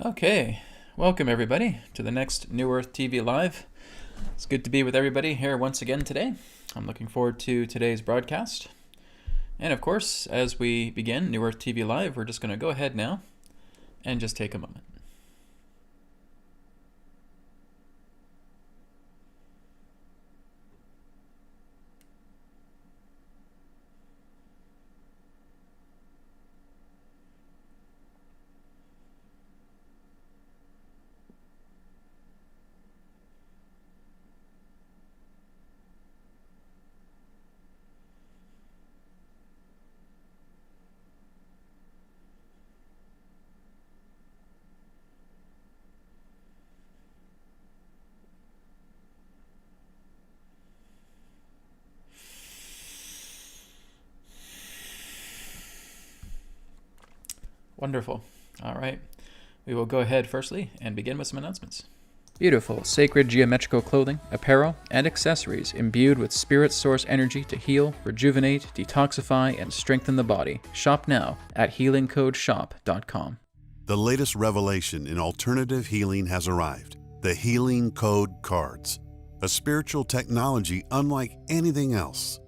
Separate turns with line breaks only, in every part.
Okay, welcome everybody to the next New Earth TV Live. It's good to be with everybody here once again today. I'm looking forward to today's broadcast. And of course, as we begin New Earth TV Live, we're just going to go ahead now and just take a moment. Wonderful. All right. We will go ahead firstly and begin with some announcements. Beautiful, sacred geometrical clothing, apparel, and accessories imbued with spirit source energy to heal, rejuvenate, detoxify, and strengthen the body. Shop now at healingcodeshop.com.
The latest revelation in alternative healing has arrived. The Healing Code Cards, a spiritual technology unlike anything else.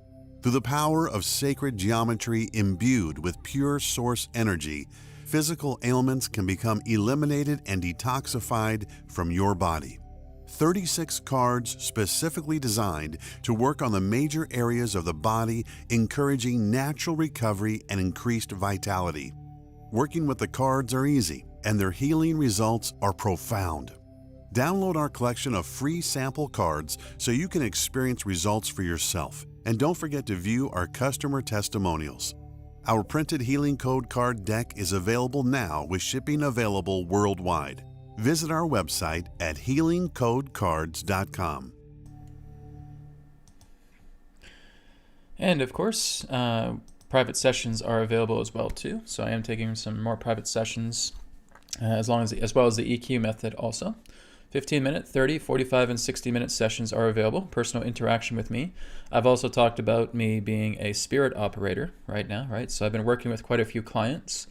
Through the power of sacred geometry imbued with pure source energy, physical ailments can become eliminated and detoxified from your body. 36 cards specifically designed to work on the major areas of the body, encouraging natural recovery and increased vitality. Working with the cards are easy, and their healing results are profound. Download our collection of free sample cards so you can experience results for yourself. And don't forget to view our customer testimonials. Our printed Healing Code card deck is available now with shipping available worldwide. Visit our website at healingcodecards.com.
And of course, private sessions are available as well too. So I am taking some more private sessions as well as the EQ method also. 15-minute, 30, 45, and 60-minute sessions are available, personal interaction with me. I've also talked about me being a spirit operator right now, right? So I've been working with quite a few clients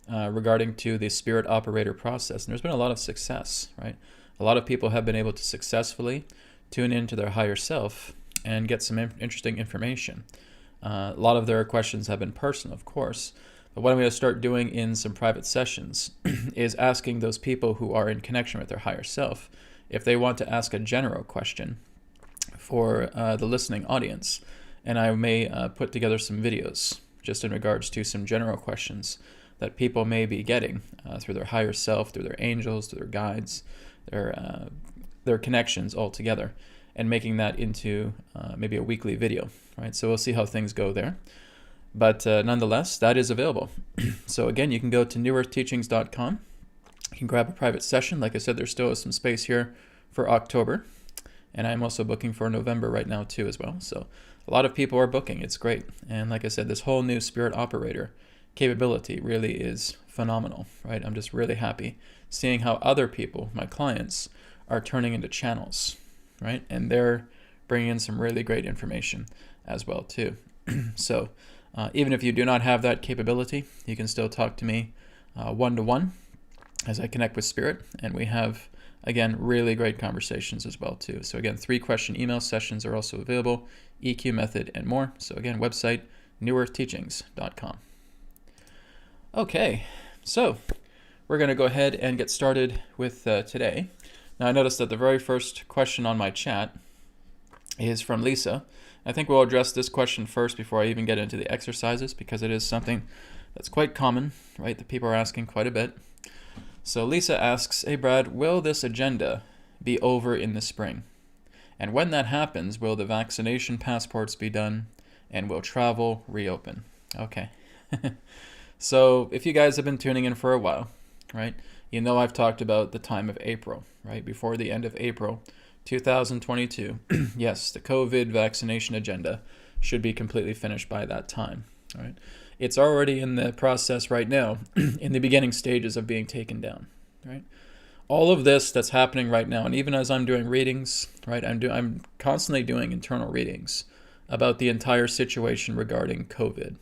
regarding to the spirit operator process, and there's been a lot of success, right? A lot of people have been able to successfully tune into their higher self and get some interesting information. A lot of their questions have been personal, of course, but what I'm going to start doing in some private sessions is asking those people who are in connection with their higher self if they want to ask a general question for the listening audience. And I may put together some videos just in regards to some general questions that people may be getting through their higher self, through their angels, through their guides, their connections all together, and making that into maybe a weekly video, right? So we'll see how things go there. But nonetheless, that is available. So again, you can go to newearthteachings.com. You can grab a private session. Like I said, there still is some space here for October. And I'm also booking for November right now too as well. So a lot of people are booking. It's great. And like I said, this whole new spirit operator capability really is phenomenal, right? I'm just really happy seeing how other people, my clients, are turning into channels, right? And they're bringing in some really great information as well too. So even if you do not have that capability, you can still talk to me one-to-one as I connect with spirit, and we have, again, really great conversations as well too. So again, 3-question email sessions are also available, EQ method, and more. So again, website newearthteachings.com. Okay, so we're going to go ahead and get started with today. Now I noticed that the very first question on my chat is from Lisa. I think we'll address this question first before I even get into the exercises, because it is something that's quite common, right, that people are asking quite a bit. So Lisa asks, hey Brad, will this agenda be over in the spring? And when that happens, will the vaccination passports be done? And will travel reopen? Okay. So if you guys have been tuning in for a while, right, you know I've talked about the time of April, right, before the end of April 2022, yes, the COVID vaccination agenda should be completely finished by that time. All right, it's already in the process right now, in the beginning stages of being taken down. Right, all of this that's happening right now, and even as I'm doing readings, right, I'm constantly doing internal readings about the entire situation regarding COVID,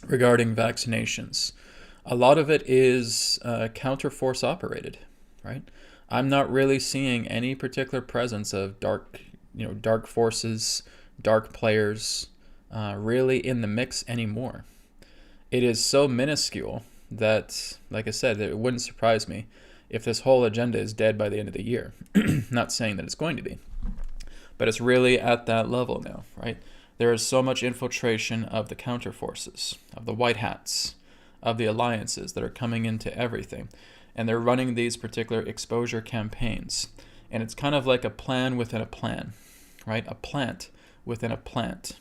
regarding vaccinations. A lot of it is counter-force operated, right? I'm not really seeing any particular presence of dark forces, dark players, really in the mix anymore. It is so minuscule that, like I said, it wouldn't surprise me if this whole agenda is dead by the end of the year. Not saying that it's going to be, but it's really at that level now, right? There is so much infiltration of the counter forces, of the white hats, of the alliances that are coming into everything. And they're running these particular exposure campaigns. And it's kind of like a plan within a plan, right? A plant within a plant,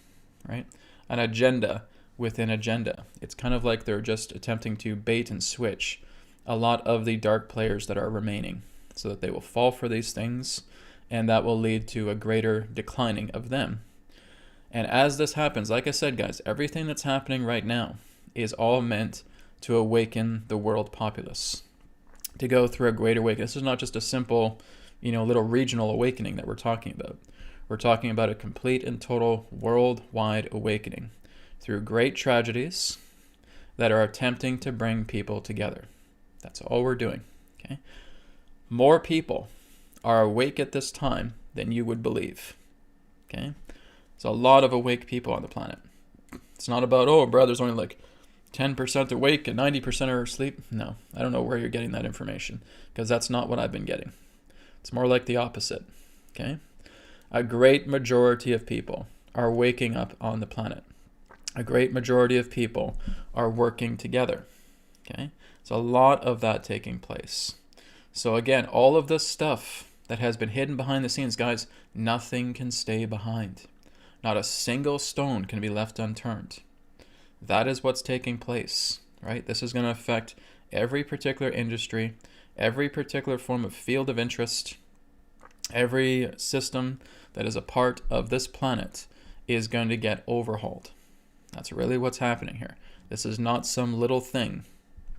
right? An agenda within agenda. It's kind of like they're just attempting to bait and switch a lot of the dark players that are remaining so that they will fall for these things, and that will lead to a greater declining of them. And as this happens, like I said, guys, everything that's happening right now is all meant to awaken the world populace, to go through a great awakening. This is not just a simple, little regional awakening that we're talking about. We're talking about a complete and total worldwide awakening through great tragedies that are attempting to bring people together. That's all we're doing, okay? More people are awake at this time than you would believe, okay? There's a lot of awake people on the planet. It's not about, oh, bro, there's only like 10% awake and 90% are asleep. No, I don't know where you're getting that information, because that's not what I've been getting. It's more like the opposite, okay? A great majority of people are waking up on the planet. A great majority of people are working together, okay? There's a lot of that taking place. So again, all of this stuff that has been hidden behind the scenes, guys, nothing can stay behind. Not a single stone can be left unturned. That is what's taking place, right? This is going to affect every particular industry, every particular form of field of interest, every system that is a part of this planet is going to get overhauled. That's really what's happening here. This is not some little thing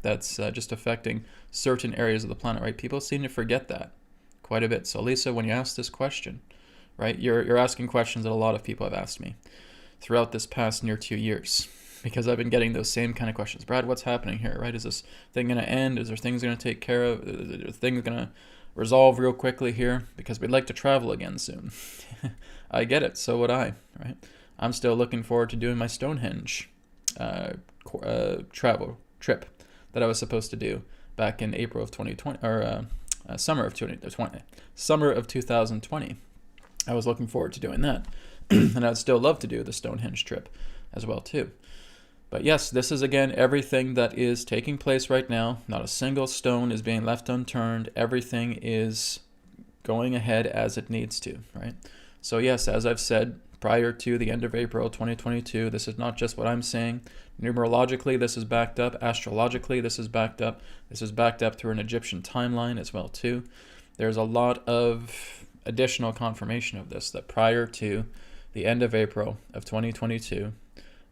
that's just affecting certain areas of the planet, right? People seem to forget that quite a bit. So Lisa, when you ask this question, right, you're asking questions that a lot of people have asked me throughout this past near 2 years, because I've been getting those same kind of questions. Brad, what's happening here, right? Is this thing going to end? Is there things going to take care of? Are things going to resolve real quickly here? Because we'd like to travel again soon. I get it. So would I, right? I'm still looking forward to doing my Stonehenge travel trip that I was supposed to do back in April of 2020, or summer of 2020. I was looking forward to doing that. And I'd still love to do the Stonehenge trip as well too. But yes, this is again everything that is taking place right now. Not a single stone is being left unturned. Everything is going ahead as it needs to, right? So yes, as I've said, prior to the end of April 2022, this is not just what I'm saying. Numerologically, this is backed up. Astrologically, this is backed up. This is backed up through an Egyptian timeline as well too. There's a lot of additional confirmation of this, that prior to the end of April of 2022,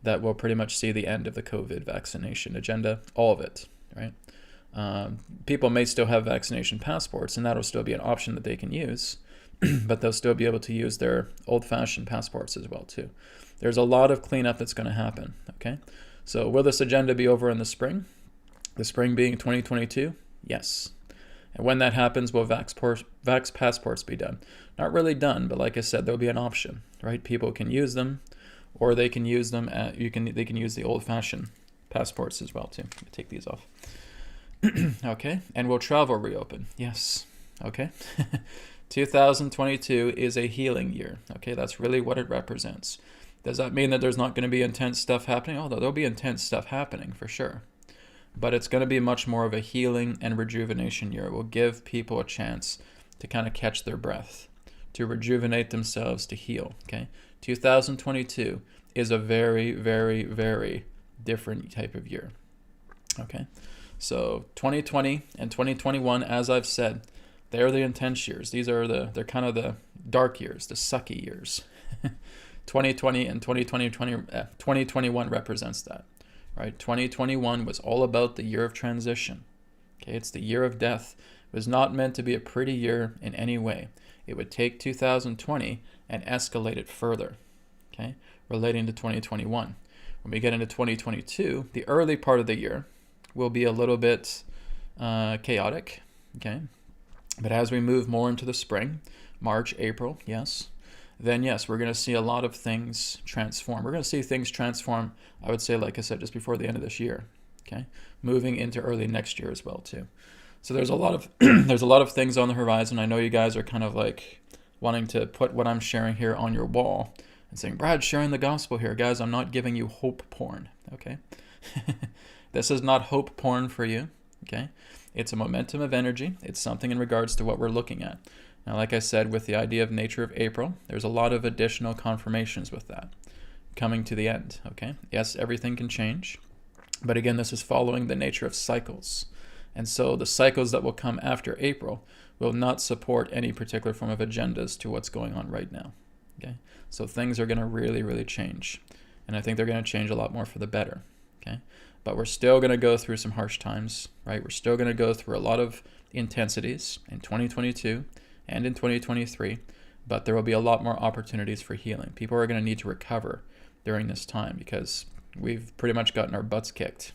that will pretty much see the end of the COVID vaccination agenda, all of it, right? People may still have vaccination passports, and that'll still be an option that they can use, but they'll still be able to use their old-fashioned passports as well too. There's a lot of cleanup that's going to happen, okay? So will this agenda be over in the spring? The spring being 2022? Yes. And when that happens, will vax passports be done? Not really done, but like I said, there'll be an option, right? People can use them, or they can use them they can use the old-fashioned passports as well too. Let me take these off. Okay, and will travel reopen? Yes. Okay. 2022 is a healing year. Okay, that's really what it represents. Does that mean that there's not going to be intense stuff happening? Although there'll be intense stuff happening for sure. But it's going to be much more of a healing and rejuvenation year. It will give people a chance to kind of catch their breath, to rejuvenate themselves, to heal. Okay, 2022 is a very, very, very different type of year. Okay, so 2020 and 2021, as I've said, they're the intense years. They're kind of the dark years, the sucky years. 2020 and 2021 represents that, right? 2021 was all about the year of transition. Okay, it's the year of death. It was not meant to be a pretty year in any way. It would take 2020 and escalate it further, okay, relating to 2021. When we get into 2022, the early part of the year will be a little bit chaotic, okay? But as we move more into the spring, March, April, yes, then yes, we're going to see a lot of things transform. We're going to see things transform, I would say, like I said, just before the end of this year, okay? Moving into early next year as well, too. So there's a lot of there's a lot of things on the horizon. I know you guys are kind of like wanting to put what I'm sharing here on your wall and saying, Brad, sharing the gospel here. Guys, I'm not giving you hope porn, okay? This is not hope porn for you, okay? It's a momentum of energy. It's something in regards to what we're looking at. Now, like I said, with the idea of nature of April, there's a lot of additional confirmations with that coming to the end, okay? Yes, everything can change. But again, this is following the nature of cycles. And so the cycles that will come after April will not support any particular form of agendas to what's going on right now, okay? So things are going to really, really change. And I think they're going to change a lot more for the better, okay? But we're still going to go through some harsh times, right? We're still going to go through a lot of intensities in 2022 and in 2023, but there will be a lot more opportunities for healing. People are going to need to recover during this time because we've pretty much gotten our butts kicked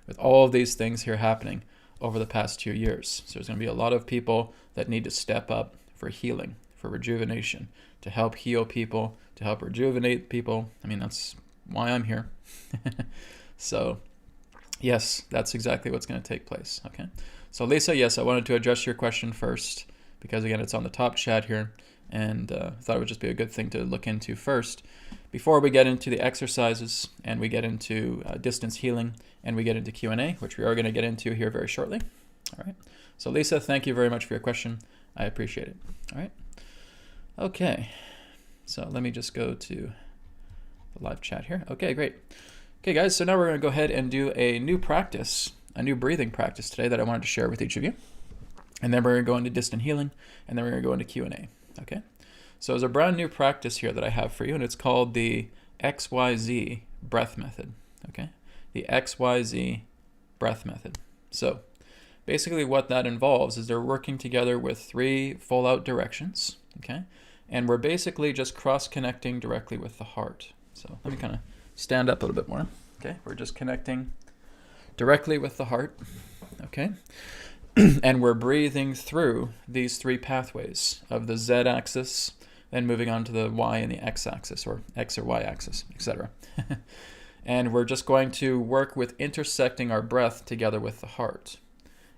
with all of these things here happening over the past 2 years. So there's going to be a lot of people that need to step up for healing, for rejuvenation, to help heal people, to help rejuvenate people. I mean, that's why I'm here. So yes, that's exactly what's going to take place, okay? So Lisa, yes, I wanted to address your question first because, again, it's on the top chat here, and I thought it would just be a good thing to look into first before we get into the exercises and we get into distance healing and we get into Q&A, which we are going to get into here very shortly. All right. So Lisa, thank you very much for your question. I appreciate it. All right. Okay. So let me just go to the live chat here. Okay, great. Okay, guys, so now we're going to go ahead and do a new practice, a new breathing practice today that I wanted to share with each of you. And then we're going to go into distant healing, and then we're going to go into Q&A, okay? So there's a brand new practice here that I have for you, and it's called the XYZ breath method, okay? The XYZ breath method. So basically what that involves is they're working together with 3 full-out directions, okay? And we're basically just cross-connecting directly with the heart. So let me kind of stand up a little bit more, okay? We're just connecting directly with the heart, okay? And we're breathing through these 3 pathways of the Z-axis, then moving on to the Y and the X-axis, or X or Y-axis, etc. And we're just going to work with intersecting our breath together with the heart.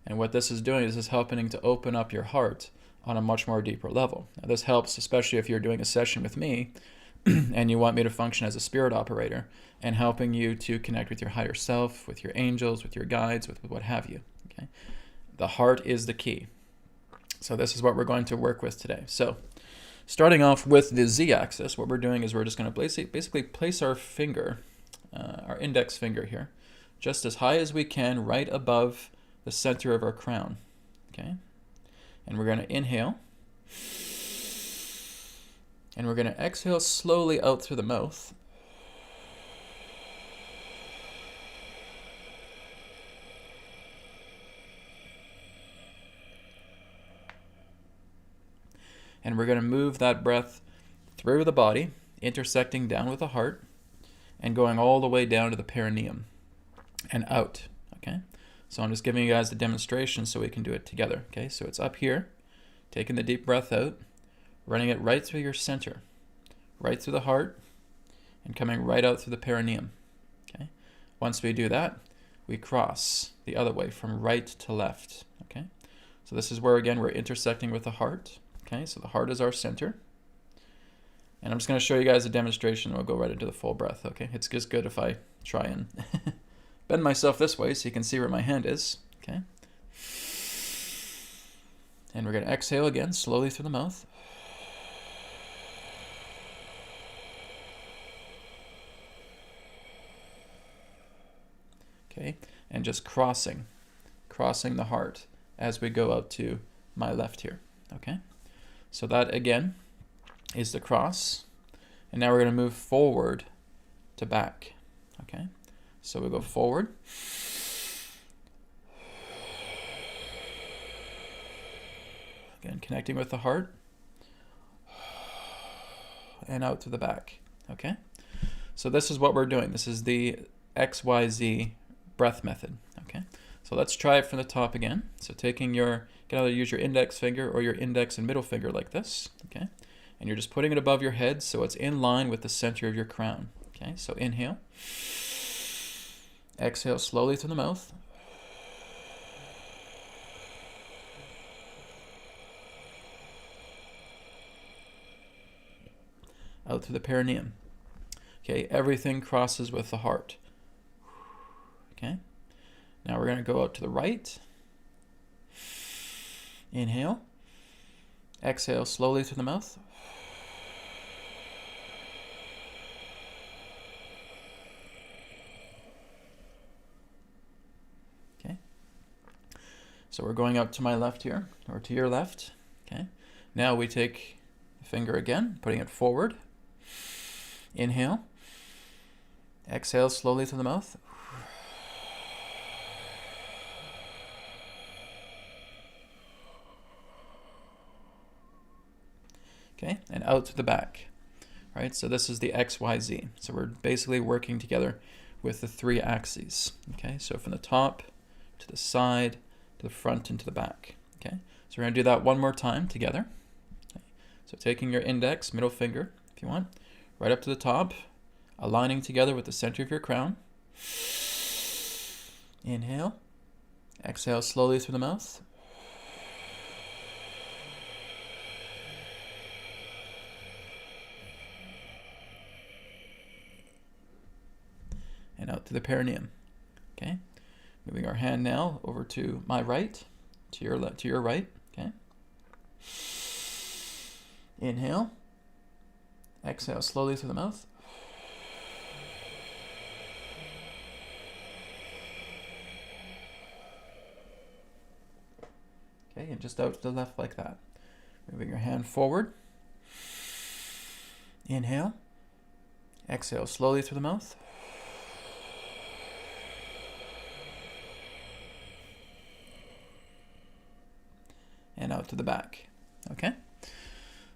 And what this is doing is this helping to open up your heart on a much more deeper level. Now, this helps, especially if you're doing a session with me and you want me to function as a spirit operator and helping you to connect with your higher self, with your angels, with your guides, with what have you, okay? The heart is the key. So this is what we're going to work with today. So starting off with the Z-axis, what we're doing is we're just going to basically place our finger, our index finger here, just as high as we can right above the center of our crown, okay? And we're going to inhale. And we're going to exhale slowly out through the mouth. And we're going to move that breath through the body, intersecting down with the heart, and going all the way down to the perineum and out, okay? So I'm just giving you guys the demonstration so we can do it together, okay? So it's up here, taking the deep breath out, running it right through your center, right through the heart, and coming right out through the perineum, okay? Once we do that, we cross the other way from right to left, okay? So this is where, again, we're intersecting with the heart, okay? So the heart is our center. And I'm just going to show you guys a demonstration, and we'll go right into the full breath, okay? It's just good if I try and bend myself this way so you can see where my hand is, okay? And we're going to exhale again, slowly through the mouth. Okay, and just crossing the heart as we go out to my left here, okay? So that, again, is the cross. And now we're going to move forward to back, okay? So we go forward. Again, connecting with the heart. And out to the back, okay? So this is what we're doing. This is the XYZ breath method, okay? So let's try it from the top again. So you can either use your index finger or your index and middle finger like this, okay? And you're just putting it above your head so it's in line with the center of your crown, okay? So inhale. Exhale slowly through the mouth. Out through the perineum. Okay, everything crosses with the heart. Okay, now we're going to go out to the right. Inhale. Exhale slowly through the mouth. Okay, so we're going out to my left here, or to your left. Okay, now we take the finger again, putting it forward. Inhale. Exhale slowly through the mouth. Okay, and out to the back. Right, so this is the XYZ. So we're basically working together with the 3 axes. Okay, so from the top to the side, to the front, and to the back. Okay, so we're going to do that one more time together. Okay. So taking your index, middle finger, if you want, right up to the top, aligning together with the center of your crown. Inhale. Exhale slowly through the mouth. And out to the perineum. Okay. Moving our hand now over to my right, to your left, to your right. Okay. Inhale. Exhale slowly through the mouth. Okay, and just out to the left like that. Moving your hand forward. Inhale. Exhale slowly through the mouth. And out to the back. Okay?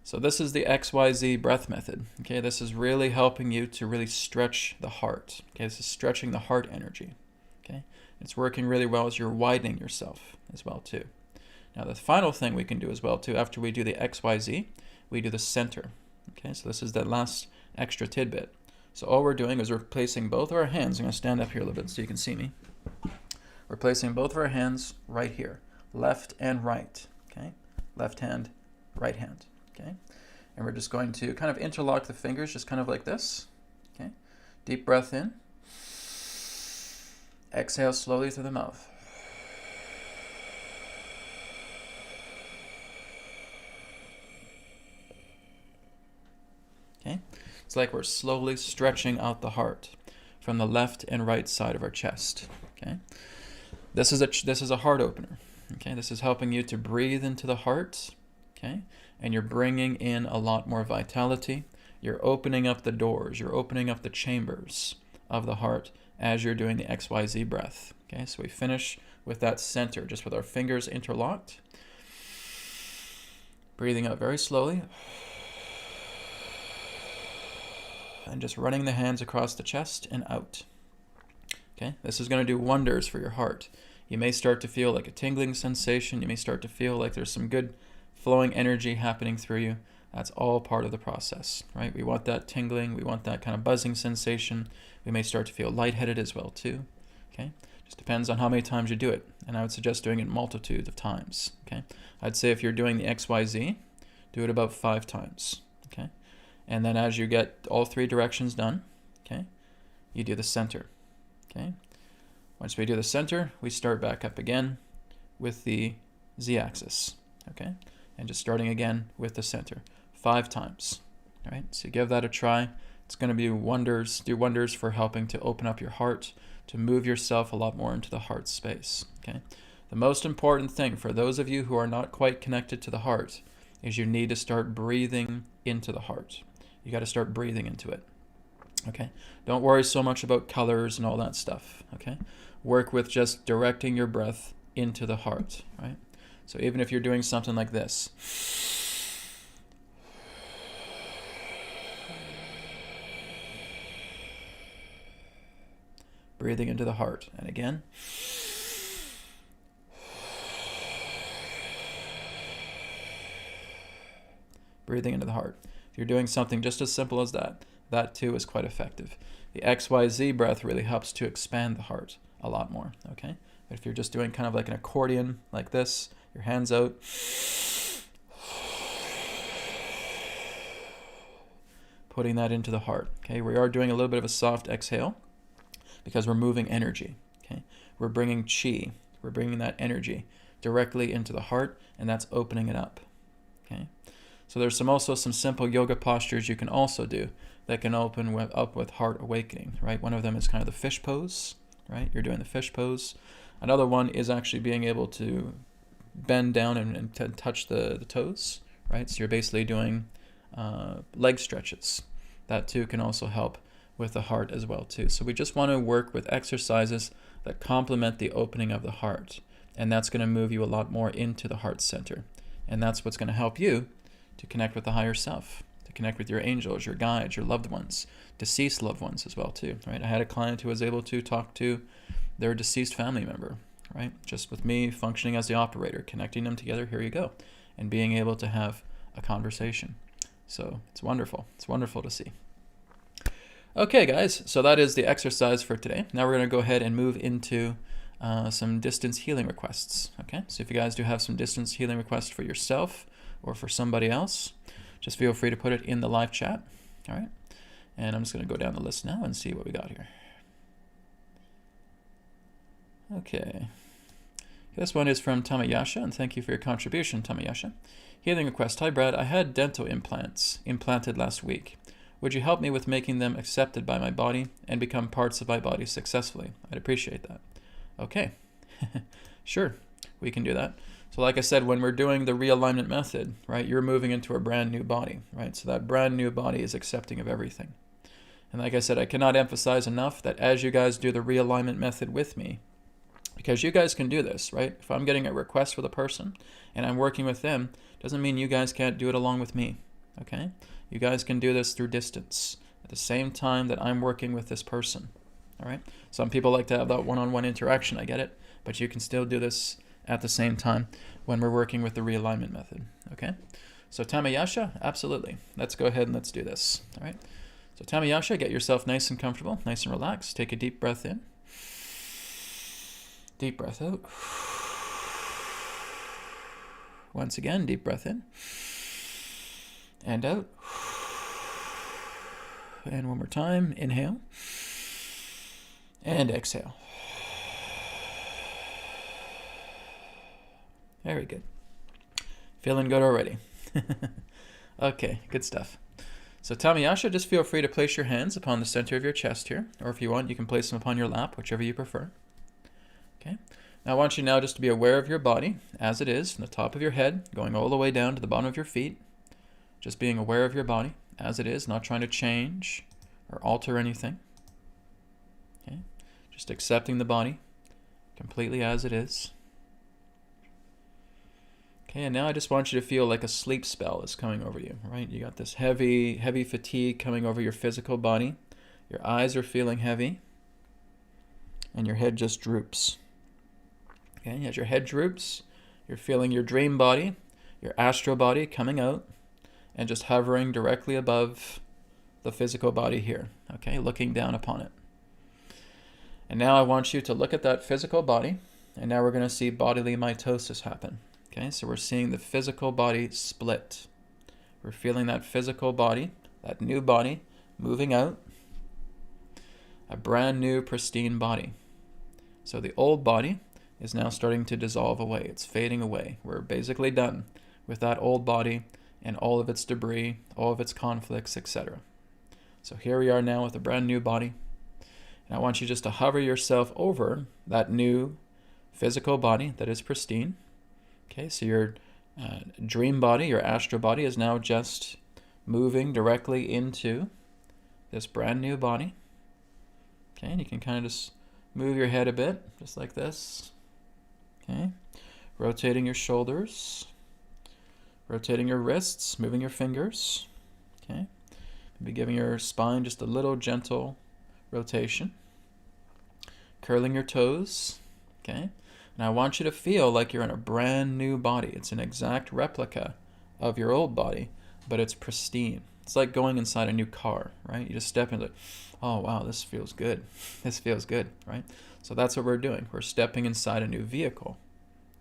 So this is the XYZ breath method. Okay, this is really helping you to really stretch the heart. Okay, this is stretching the heart energy. Okay, it's working really well as you're widening yourself as well too. Now the final thing we can do as well too, after we do the XYZ, we do the center. Okay, so this is that last extra tidbit. So all we're doing is we're placing both of our hands. I'm going to stand up here a little bit so you can see me. We're placing both of our hands right here, left and right. Okay, left hand, right hand. Okay, and we're just going to kind of interlock the fingers, just kind of like this. Okay, deep breath in. Exhale slowly through the mouth. Okay, it's like we're slowly stretching out the heart from the left and right side of our chest. Okay, this is a heart opener. Okay, this is helping you to breathe into the heart. Okay, and you're bringing in a lot more vitality. You're opening up the doors. You're opening up the chambers of the heart as you're doing the XYZ breath. Okay, so we finish with that center, just with our fingers interlocked. Breathing out very slowly. And just running the hands across the chest and out. Okay, this is going to do wonders for your heart. You may start to feel like a tingling sensation. You may start to feel like there's some good flowing energy happening through you. That's all part of the process, right? We want that tingling. We want that kind of buzzing sensation. We may start to feel lightheaded as well too. Okay, just depends on how many times you do it. And I would suggest doing it multitudes of times. Okay, I'd say if you're doing the XYZ, do it about 5 times. Okay, and then as you get all 3 directions done, okay, you do the center. Okay. Once we do the center, we start back up again with the Z-axis, okay? And just starting again with the center, 5 times, all right? So give that a try. It's going to do wonders for helping to open up your heart, to move yourself a lot more into the heart space, okay? The most important thing for those of you who are not quite connected to the heart is you need to start breathing into the heart. You got to start breathing into it. Okay, don't worry so much about colors and all that stuff. Okay, work with just directing your breath into the heart, right? So even if you're doing something like this, breathing into the heart, and again, breathing into the heart. If you're doing something just as simple as that, that too is quite effective. The XYZ breath really helps to expand the heart a lot more, okay? But if you're just doing kind of like an accordion like this, your hands out, putting that into the heart, okay? We are doing a little bit of a soft exhale because we're moving energy, okay? We're bringing chi, we're bringing that energy directly into the heart, and that's opening it up, okay? So there's also some simple yoga postures you can also do that can open up with heart awakening, right? One of them is kind of the fish pose, right? You're doing the fish pose. Another one is actually being able to bend down and touch the toes, right? So you're basically doing leg stretches. That too can also help with the heart as well too. So we just want to work with exercises that complement the opening of the heart, and that's going to move you a lot more into the heart center, and that's what's going to help you to connect with the higher self, to connect with your angels, your guides, your loved ones, deceased loved ones as well too, right? I had a client who was able to talk to their deceased family member, right? Just with me functioning as the operator, connecting them together, here you go, and being able to have a conversation. So it's wonderful. It's wonderful to see. Okay, guys, so that is the exercise for today. Now we're going to go ahead and move into some distance healing requests, okay? So if you guys do have some distance healing requests for yourself or for somebody else, just feel free to put it in the live chat, all right? And I'm just going to go down the list now and see what we got here. Okay. This one is from Tamayasha, and thank you for your contribution, Tamayasha. Healing request. Hi, Brad. I had dental implants implanted last week. Would you help me with making them accepted by my body and become parts of my body successfully? I'd appreciate that. Okay. Sure, we can do that. So like I said, when we're doing the realignment method, right, you're moving into a brand new body, right? So that brand new body is accepting of everything. And like I said, I cannot emphasize enough that as you guys do the realignment method with me, because you guys can do this, right? If I'm getting a request with a person and I'm working with them, doesn't mean you guys can't do it along with me, okay? You guys can do this through distance at the same time that I'm working with this person, all right? Some people like to have that one-on-one interaction, I get it, but you can still do this at the same time when we're working with the realignment method, okay? So Tamayasha, absolutely. Let's go ahead and let's do this, all right? So Tamayasha, get yourself nice and comfortable, nice and relaxed. Take a deep breath in. Deep breath out. Once again, deep breath in. And out. And one more time, inhale. And exhale. Very good. Feeling good already. Okay, good stuff. So Tamayasha, just feel free to place your hands upon the center of your chest here, or if you want, you can place them upon your lap, whichever you prefer. Okay. Now I want you now just to be aware of your body as it is, from the top of your head, going all the way down to the bottom of your feet. Just being aware of your body as it is, not trying to change or alter anything. Okay. Just accepting the body completely as it is. Okay, and now I just want you to feel like a sleep spell is coming over you, right? You got this heavy fatigue coming over your physical body. Your eyes are feeling heavy, and your head just droops. Okay, as your head droops, you're feeling your dream body, your astral body coming out, and just hovering directly above the physical body here, okay, looking down upon it. And now I want you to look at that physical body, and now we're going to see bodily mitosis happen. Okay, so we're seeing the physical body split. We're feeling that physical body, that new body, moving out. A brand new, pristine body. So the old body is now starting to dissolve away. It's fading away. We're basically done with that old body and all of its debris, all of its conflicts, etc. So here we are now with a brand new body. And I want you just to hover yourself over that new physical body that is pristine. Okay, so your dream body, your astral body, is now just moving directly into this brand new body. Okay, and you can kind of just move your head a bit, just like this. Okay, rotating your shoulders, rotating your wrists, moving your fingers. Okay, maybe giving your spine just a little gentle rotation. Curling your toes. Okay. And I want you to feel like you're in a brand new body. It's an exact replica of your old body, but it's pristine. It's like going inside a new car, right? You just step into it. Oh, wow, this feels good. This feels good, right? So that's what we're doing. We're stepping inside a new vehicle,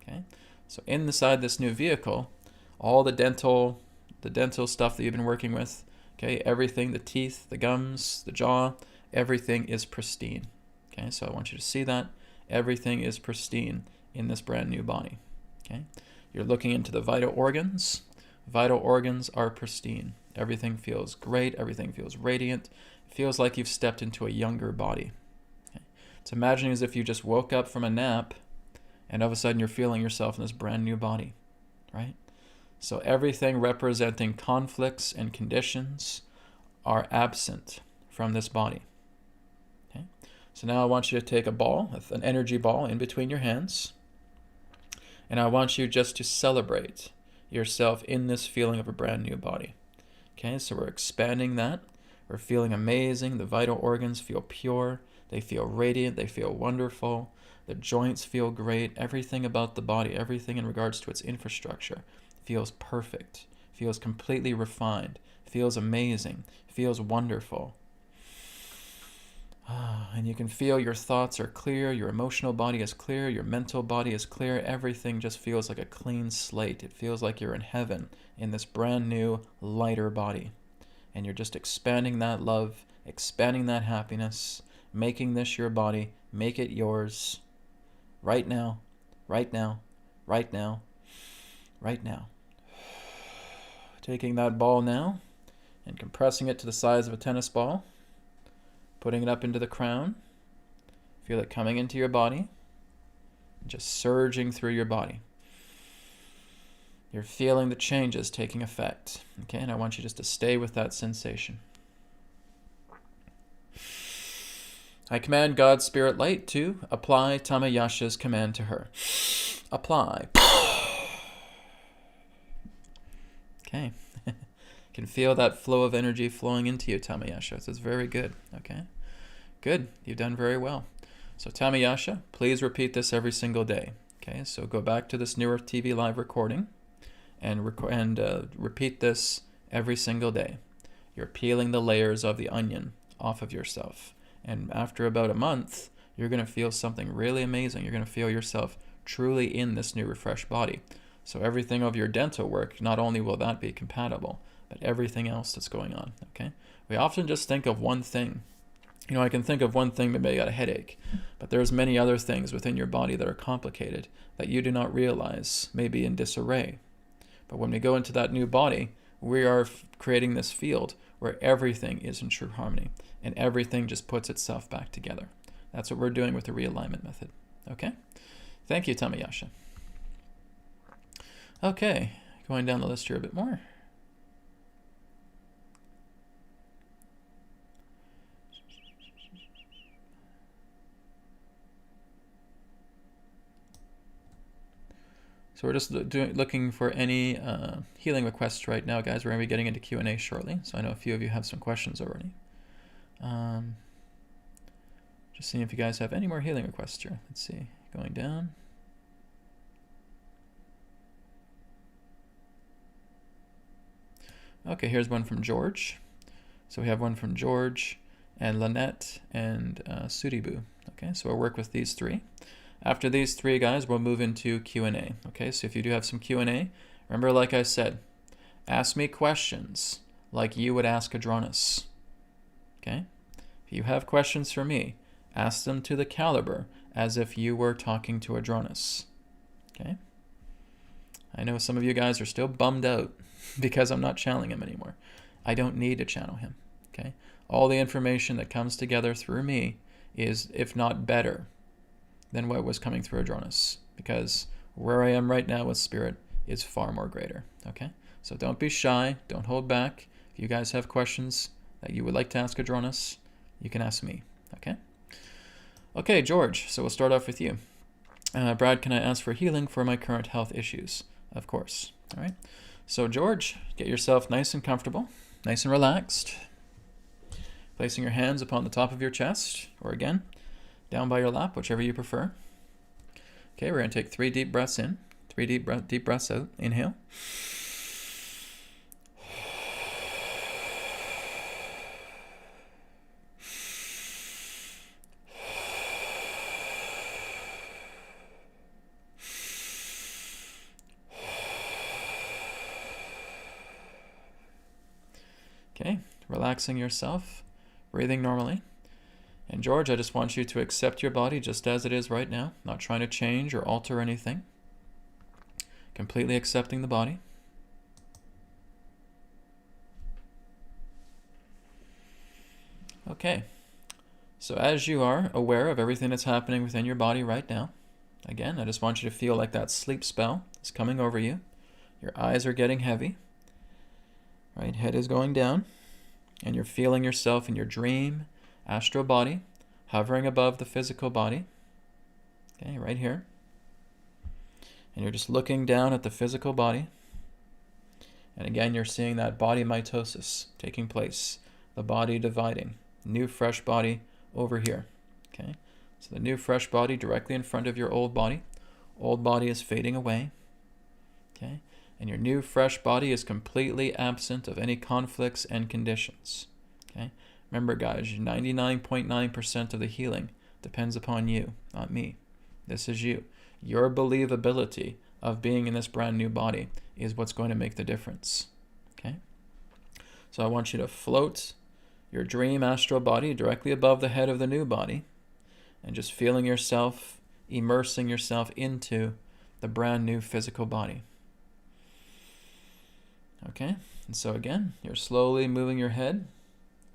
okay? So inside this new vehicle, all the dental stuff that you've been working with, okay, everything, the teeth, the gums, the jaw, everything is pristine, okay? So I want you to see that. Everything is pristine in this brand new body, okay? You're looking into the vital organs. Vital organs are pristine. Everything feels great. Everything feels radiant. It feels like you've stepped into a younger body. Okay? It's imagining as if you just woke up from a nap and all of a sudden you're feeling yourself in this brand new body, right? So everything representing conflicts and conditions are absent from this body. Okay? So now I want you to take a ball, an energy ball, in between your hands, and I want you just to celebrate yourself in this feeling of a brand new body. Okay, so we're expanding that. We're feeling amazing. The vital organs feel pure. They feel radiant. They feel wonderful. The joints feel great. Everything about the body, everything in regards to its infrastructure, feels perfect, feels completely refined, feels amazing, feels wonderful. And you can feel your thoughts are clear, your emotional body is clear, your mental body is clear. Everything just feels like a clean slate. It feels like you're in heaven in this brand new, lighter body. And you're just expanding that love, expanding that happiness, making this your body, make it yours right now, right now, right now, right now. Taking that ball now and compressing it to the size of a tennis ball. Putting it up into the crown. Feel it coming into your body. Just surging through your body. You're feeling the changes taking effect. Okay, and I want you just to stay with that sensation. I command God's Spirit Light to apply Tamayasha's command to her. Apply. Okay. Can feel that flow of energy flowing into you, Tamayasha. So it's very good, okay? Good, you've done very well. So Tamayasha, please repeat this every single day, okay? So go back to this New Earth TV live recording and repeat this every single day. You're peeling the layers of the onion off of yourself. And after about a month, you're going to feel something really amazing. You're going to feel yourself truly in this new refreshed body. So everything of your dental work, not only will that be compatible, but everything else that's going on, okay? We often just think of one thing. You know, I can think of one thing, maybe I got a headache, but there's many other things within your body that are complicated that you do not realize may be in disarray. But when we go into that new body, we are creating this field where everything is in true harmony and everything just puts itself back together. That's what we're doing with the realignment method, okay? Thank you, Tamayasha. Okay, going down the list here a bit more. So we're just looking for any healing requests right now, guys. We're going to be getting into Q&A shortly, so I know a few of you have some questions already. Just seeing if you guys have any more healing requests here. Let's see, going down. Okay, here's one from George. So we have one from George and Lynette and Suribu. Okay, so we'll work with these three. After these three guys, we'll move into Q&A. Okay, so if you do have some Q&A, remember, like I said, ask me questions like you would ask Adronis. Okay? If you have questions for me, ask them to the caliber as if you were talking to Adronis. Okay? I know some of you guys are still bummed out because I'm not channeling him anymore. I don't need to channel him. Okay? All the information that comes together through me is, if not better, than what was coming through Adronis, because where I am right now with Spirit is far more greater, okay? So don't be shy, don't hold back. If you guys have questions that you would like to ask Adronis, you can ask me, okay? Okay, George, so we'll start off with you. Brad, can I ask for healing for my current health issues? Of course, all right? So George, get yourself nice and comfortable, nice and relaxed, placing your hands upon the top of your chest, or again, down by your lap, whichever you prefer. Okay, we're going to take 3 deep breaths in, 3 deep breaths out. Inhale. Okay, relaxing yourself, breathing normally. And George, I just want you to accept your body just as it is right now, not trying to change or alter anything. Completely accepting the body. Okay, so as you are aware of everything that's happening within your body right now, again, I just want you to feel like that sleep spell is coming over you. Your eyes are getting heavy, right? Head is going down, and you're feeling yourself in your dream astral body, hovering above the physical body, okay, right here. And you're just looking down at the physical body. And again, you're seeing that body mitosis taking place, the body dividing, new fresh body over here, okay? So the new fresh body directly in front of your old body is fading away, okay? And your new fresh body is completely absent of any conflicts and conditions, okay? Remember, guys, 99.9% of the healing depends upon you, not me. This is you. Your believability of being in this brand new body is what's going to make the difference, okay? So I want you to float your dream astral body directly above the head of the new body and just feeling yourself, immersing yourself into the brand new physical body. Okay, and so again, you're slowly moving your head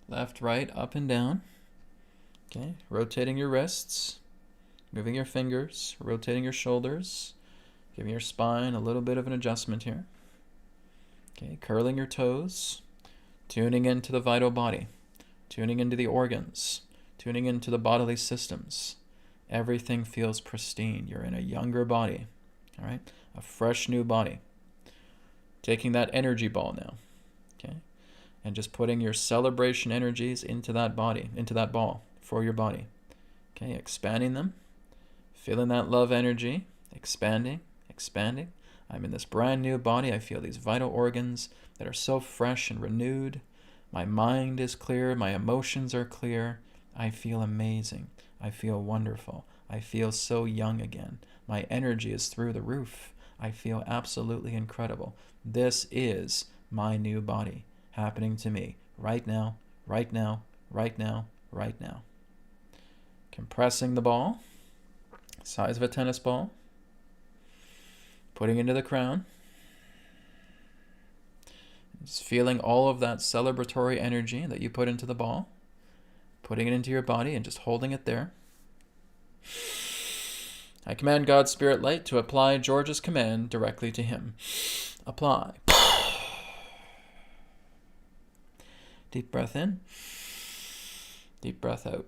left, right, up and down. Okay, rotating your wrists, moving your fingers, rotating your shoulders, giving your spine a little bit of an adjustment here. Okay, curling your toes, tuning into the vital body, tuning into the organs, tuning into the bodily systems. Everything feels pristine. You're in a younger body, all right? A fresh new body. Taking that energy ball now, okay? And just putting your celebration energies into that body, into that ball for your body. Okay, expanding them, feeling that love energy, expanding, expanding. I'm in this brand new body. I feel these vital organs that are so fresh and renewed. My mind is clear. My emotions are clear. I feel amazing. I feel wonderful. I feel so young again. My energy is through the roof. I feel absolutely incredible. This is my new body happening to me right now, right now, right now, right now. Compressing the ball, size of a tennis ball, putting into the crown. Just feeling all of that celebratory energy that you put into the ball, putting it into your body and just holding it there. I command God's Spirit Light to apply George's command directly to him. Apply. Deep breath in. Deep breath out.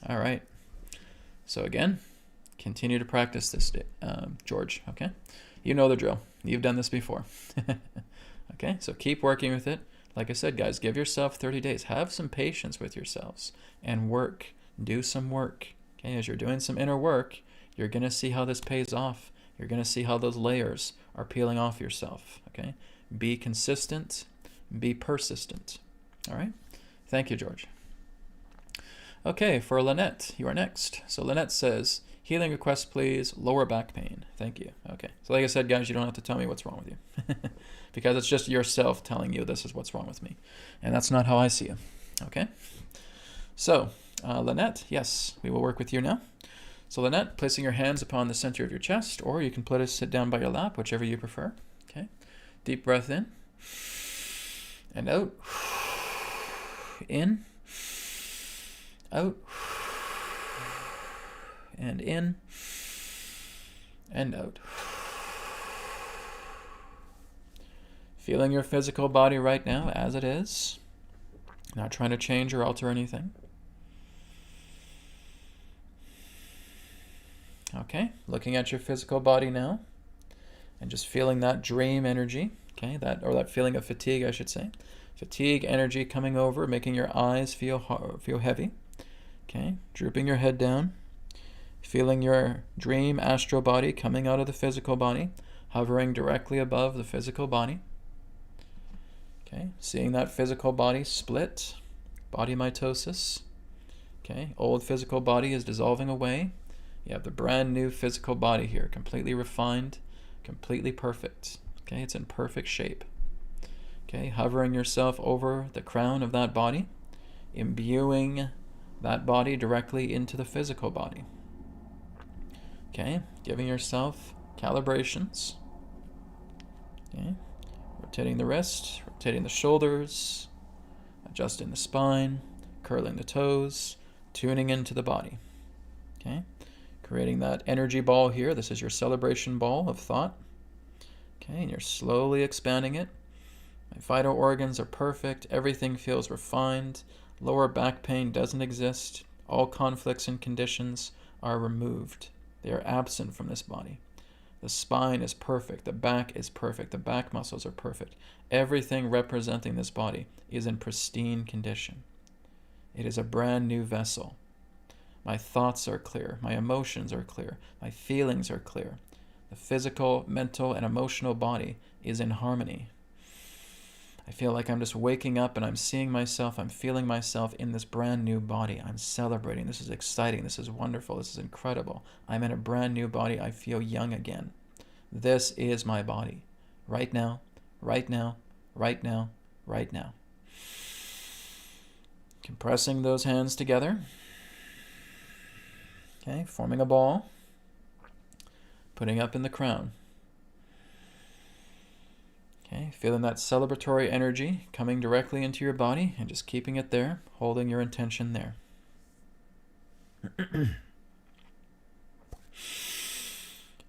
All right. So again, continue to practice this, George, okay? You know the drill. You've done this before. Okay, so keep working with it. Like I said, guys, give yourself 30 days. Have some patience with yourselves and work. Do some work. Okay, as you're doing some inner work, you're going to see how this pays off. You're going to see how those layers are peeling off yourself. Okay, be consistent. Be persistent. All right? Thank you, George. Okay, for Lynette, you are next. So Lynette says, healing request, please, lower back pain. Thank you. Okay, so like I said, guys, you don't have to tell me what's wrong with you. Because it's just yourself telling you this is what's wrong with me. And that's not how I see you. Okay? So, Lynette, yes, we will work with you now. So Lynette, placing your hands upon the center of your chest, or you can put it sit down by your lap, whichever you prefer. Okay? Deep breath in. And out. In. Out. And in. And out. Feeling your physical body right now as it is. Not trying to change or alter anything. Okay, looking at your physical body now. And just feeling that dream energy. Okay, that feeling of fatigue, I should say. Fatigue energy coming over, making your eyes feel heavy. Okay, drooping your head down. Feeling your dream astral body coming out of the physical body, hovering directly above the physical body. Okay, seeing that physical body split, body mitosis. Okay, old physical body is dissolving away. You have the brand new physical body here, completely refined, completely perfect. Okay, it's in perfect shape. Okay, hovering yourself over the crown of that body, imbuing that body directly into the physical body. Okay, giving yourself calibrations. Okay, rotating the wrist, rotating the shoulders, adjusting the spine, curling the toes, tuning into the body. Okay, creating that energy ball here. This is your celebration ball of thought. Okay, and you're slowly expanding it. My vital organs are perfect. Everything feels refined. Lower back pain doesn't exist. All conflicts and conditions are removed. They are absent from this body. The spine is perfect. The back is perfect. The back muscles are perfect. Everything representing this body is in pristine condition. It is a brand new vessel. My thoughts are clear. My emotions are clear. My feelings are clear. The physical, mental, and emotional body is in harmony. I feel like I'm just waking up and I'm seeing myself, I'm feeling myself in this brand new body. I'm celebrating. This is exciting. This is wonderful. This is incredible. I'm in a brand new body. I feel young again. This is my body. Right now, right now, right now, right now. Compressing those hands together. Okay, forming a ball. Putting up in the crown. Okay, feeling that celebratory energy coming directly into your body and just keeping it there, holding your intention there.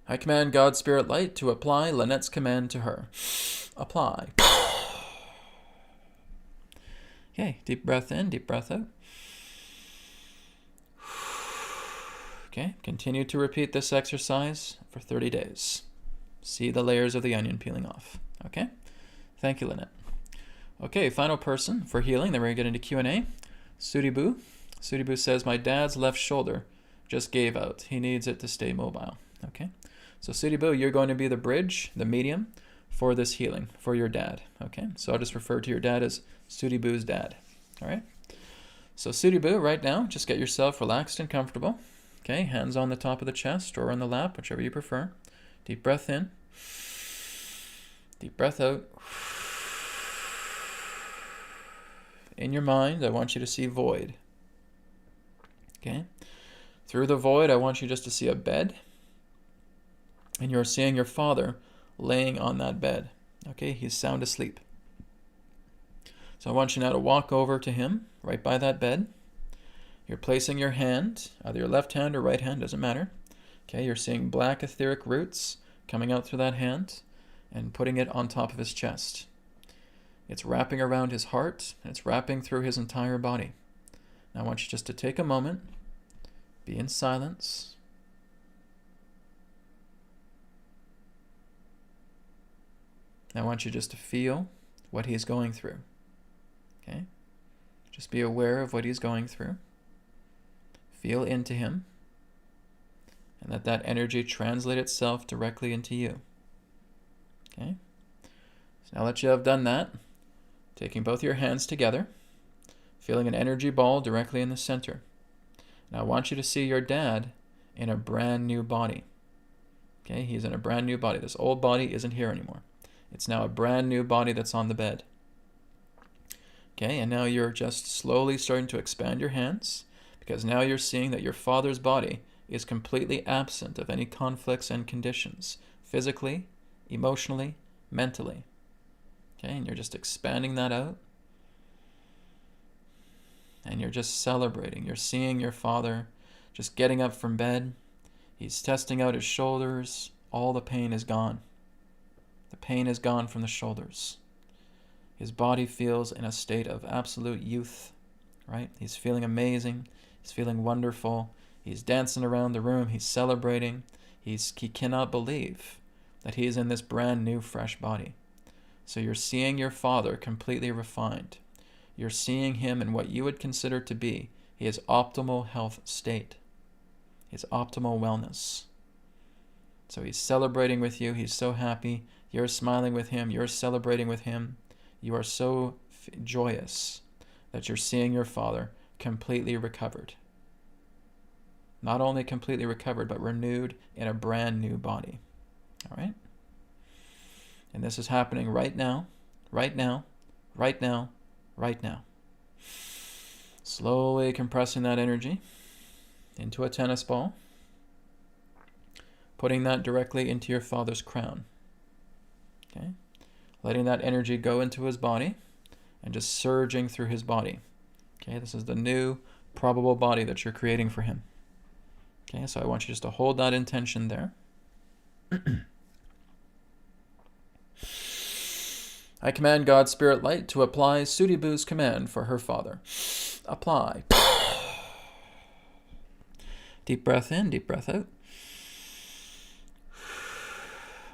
I command God Spirit Light to apply Lynette's command to her. Apply. Okay, deep breath in, deep breath out. Okay, continue to repeat this exercise for 30 days. See the layers of the onion peeling off. Okay? Thank you, Lynette. Okay, final person for healing. Then we're going to get into Q&A. Sudiboo. Sudiboo says, my dad's left shoulder just gave out. He needs it to stay mobile. Okay? So Sudiboo, you're going to be the bridge, the medium, for this healing, for your dad. Okay? So I'll just refer to your dad as Sudiboo's dad. All right? So Sudiboo, right now, just get yourself relaxed and comfortable. Okay? Hands on the top of the chest or on the lap, whichever you prefer. Deep breath in. Deep breath out. In your mind, I want you to see void. Okay? Through the void, I want you just to see a bed. And you're seeing your father laying on that bed. Okay? He's sound asleep. So I want you now to walk over to him, right by that bed. You're placing your hand, either your left hand or right hand, doesn't matter. Okay? You're seeing black etheric roots coming out through that hand and putting it on top of his chest. It's wrapping around his heart, and it's wrapping through his entire body. Now I want you just to take a moment, be in silence. Now I want you just to feel what he's going through. Okay? Just be aware of what he's going through. Feel into him. And let that energy translate itself directly into you. Okay? So now that you have done that, taking both your hands together, feeling an energy ball directly in the center. Now I want you to see your dad in a brand new body. Okay? He's in a brand new body. This old body isn't here anymore. It's now a brand new body that's on the bed. Okay? And now you're just slowly starting to expand your hands, because now you're seeing that your father's body is completely absent of any conflicts and conditions, physically, emotionally, mentally. Okay, and you're just expanding that out. And you're just celebrating. You're seeing your father just getting up from bed. He's testing out his shoulders. All the pain is gone. The pain is gone from the shoulders. His body feels in a state of absolute youth, right? He's feeling amazing. He's feeling wonderful. He's dancing around the room. He's celebrating. He cannot believe that he is in this brand new, fresh body. So you're seeing your father completely refined. You're seeing him in what you would consider to be his optimal health state, his optimal wellness. So he's celebrating with you. He's so happy. You're smiling with him. You're celebrating with him. You are so joyous that you're seeing your father completely recovered. Not only completely recovered, but renewed in a brand new body. All right? And this is happening right now, right now, right now. Slowly compressing that energy into a tennis ball, putting that directly into your father's crown. Okay? Letting that energy go into his body and just surging through his body. Okay, this is the new probable body that you're creating for him. Okay, so I want you just to hold that intention there. I command God's spirit light to apply Sudibu's command for her father. Apply. Deep breath in, deep breath out.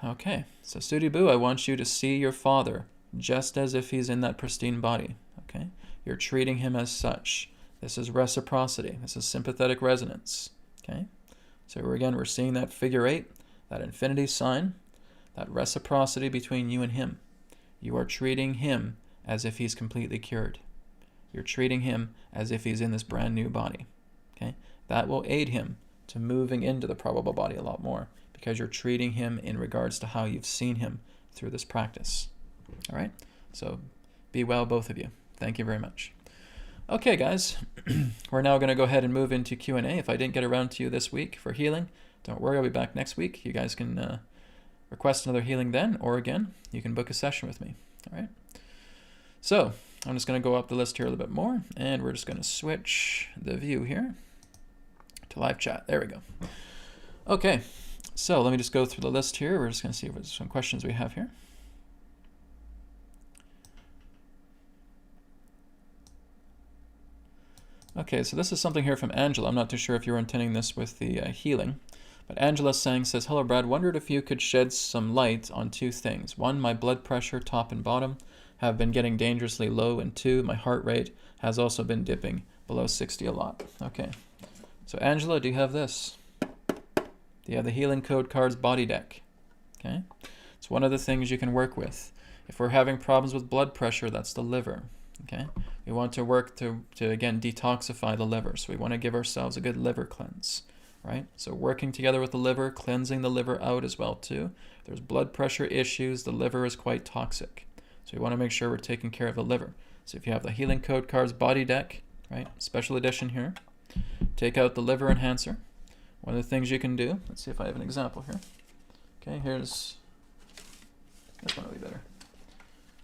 Okay, so Sudibu, I want you to see your father just as if he's in that pristine body. Okay, you're treating him as such. This is reciprocity. This is sympathetic resonance. Okay, so we're seeing that figure 8, that infinity sign, that reciprocity between you and him. You are treating him as if he's completely cured. You're treating him as if he's in this brand new body. Okay, that will aid him to moving into the probable body a lot more, because you're treating him in regards to how you've seen him through this practice. All right? So be well, both of you. Thank you very much. Okay, guys. We're now going to go ahead and move into Q&A. If I didn't get around to you this week for healing, don't worry, I'll be back next week. You guys can request another healing then, or again, you can book a session with me. All right? So I'm just going to go up the list here a little bit more, and we're just going to switch the view here to live chat. There we go. Okay. So let me just go through the list here. We're just going to see if there's some questions we have here. Okay, so this is something here from Angela. I'm not too sure if you were intending this with the healing. But Angela says, hello, Brad. Wondered if you could shed some light on 2 things. 1, my blood pressure, top and bottom, have been getting dangerously low. And 2, my heart rate has also been dipping below 60 a lot. Okay. So Angela, do you have this? You have the Healing Code Cards body deck. Okay? It's one of the things you can work with. If we're having problems with blood pressure, that's the liver. Okay? We want to work to again, detoxify the liver. So we want to give ourselves a good liver cleanse. Right? So working together with the liver, cleansing the liver out as well too. If there's blood pressure issues, the liver is quite toxic. So we want to make sure we're taking care of the liver. So if you have the Healing Code Cards body deck, right? Special edition here. Take out the liver enhancer. One of the things you can do, let's see if I have an example here. Okay, here's, this one will be better.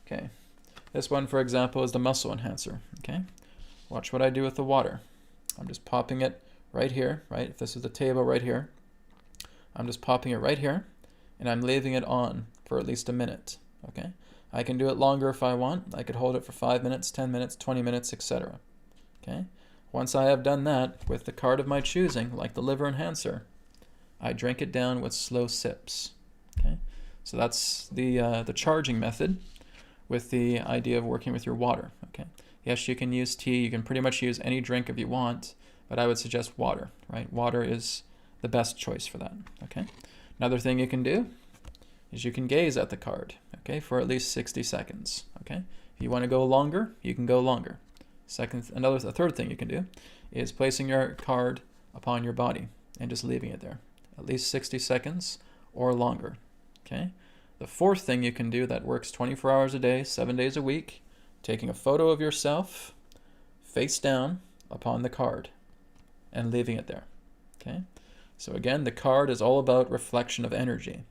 Okay, this one, for example, is the muscle enhancer. Okay, watch what I do with the water. I'm just popping it right here, right? If this is the table right here, I'm just popping it right here, and I'm leaving it on for at least a minute. Okay, I can do it longer if I want. I could hold it for 5 minutes, 10 minutes, 20 minutes, etc. Okay. Once I have done that with the card of my choosing, like the liver enhancer, I drink it down with slow sips. Okay, so that's the charging method with the idea of working with your water. Okay, yes, you can use tea. You can pretty much use any drink if you want, but I would suggest water. Right, water is the best choice for that. Okay, another thing you can do is you can gaze at the card. Okay, for at least 60 seconds. Okay, if you want to go longer, you can go longer. A third thing you can do is placing your card upon your body and just leaving it there at least 60 seconds or longer. Okay. The fourth thing you can do that works 24 hours a day, 7 days a week, taking a photo of yourself face down upon the card and leaving it there. Okay. So again, the card is all about reflection of energy.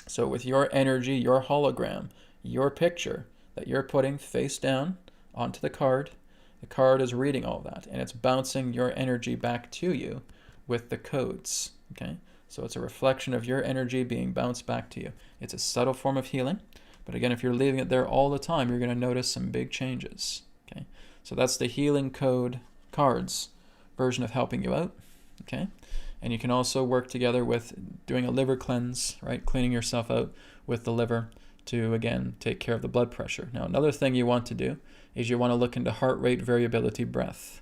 So with your energy, your hologram, your picture that you're putting face down onto the card is reading all that, and it's bouncing your energy back to you with the codes. Okay, so it's a reflection of your energy being bounced back to you. It's a subtle form of healing, but again, if you're leaving it there all the time, you're going to notice some big changes. Okay, so that's the Healing Code Cards version of helping you out. Okay, and you can also work together with doing a liver cleanse, right? Cleaning yourself out with the liver to again take care of the blood pressure. Now, another thing you want to do is you want to look into heart rate variability breath.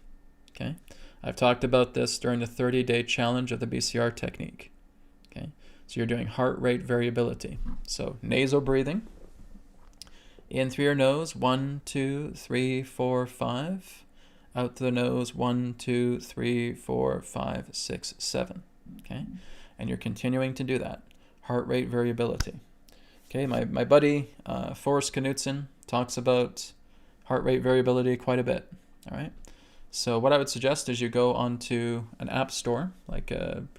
Okay, I've talked about this during the 30-day challenge of the BCR technique. Okay, so you're doing heart rate variability. So nasal breathing, in through your nose, 1, 2, 3, 4, 5. Out through the nose, 1, 2, 3, 4, 5, 6, 7. Okay, and you're continuing to do that. Heart rate variability. Okay, my buddy Forrest Knudsen talks about heart rate variability quite a bit. All right. So what I would suggest is you go onto an app store like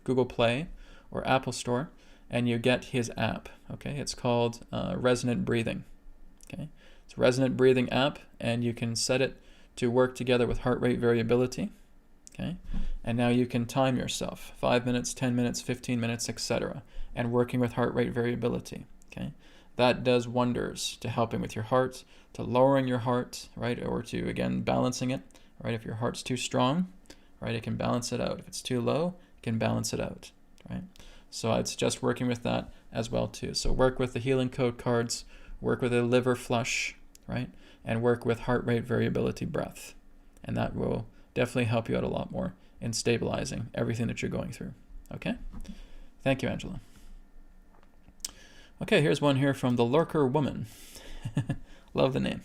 Google Play or Apple Store, and you get his app. Okay, it's called Resonant Breathing. Okay, it's a Resonant Breathing app, and you can set it to work together with heart rate variability. Okay, and now you can time yourself 5 minutes, 10 minutes, 15 minutes, etc., and working with heart rate variability. Okay, that does wonders to helping with your heart, to lowering your heart, right, or to again balancing it. Right, if your heart's too strong, right, it can balance it out. If it's too low, it can balance it out. Right, so I'd suggest working with that as well too. So work with the healing code cards, work with a liver flush, right, and work with heart rate variability breath, and that will definitely help you out a lot more in stabilizing everything that you're going through. Okay? Thank you, Angela. Okay, here's one here from the Lurker Woman. Love the name.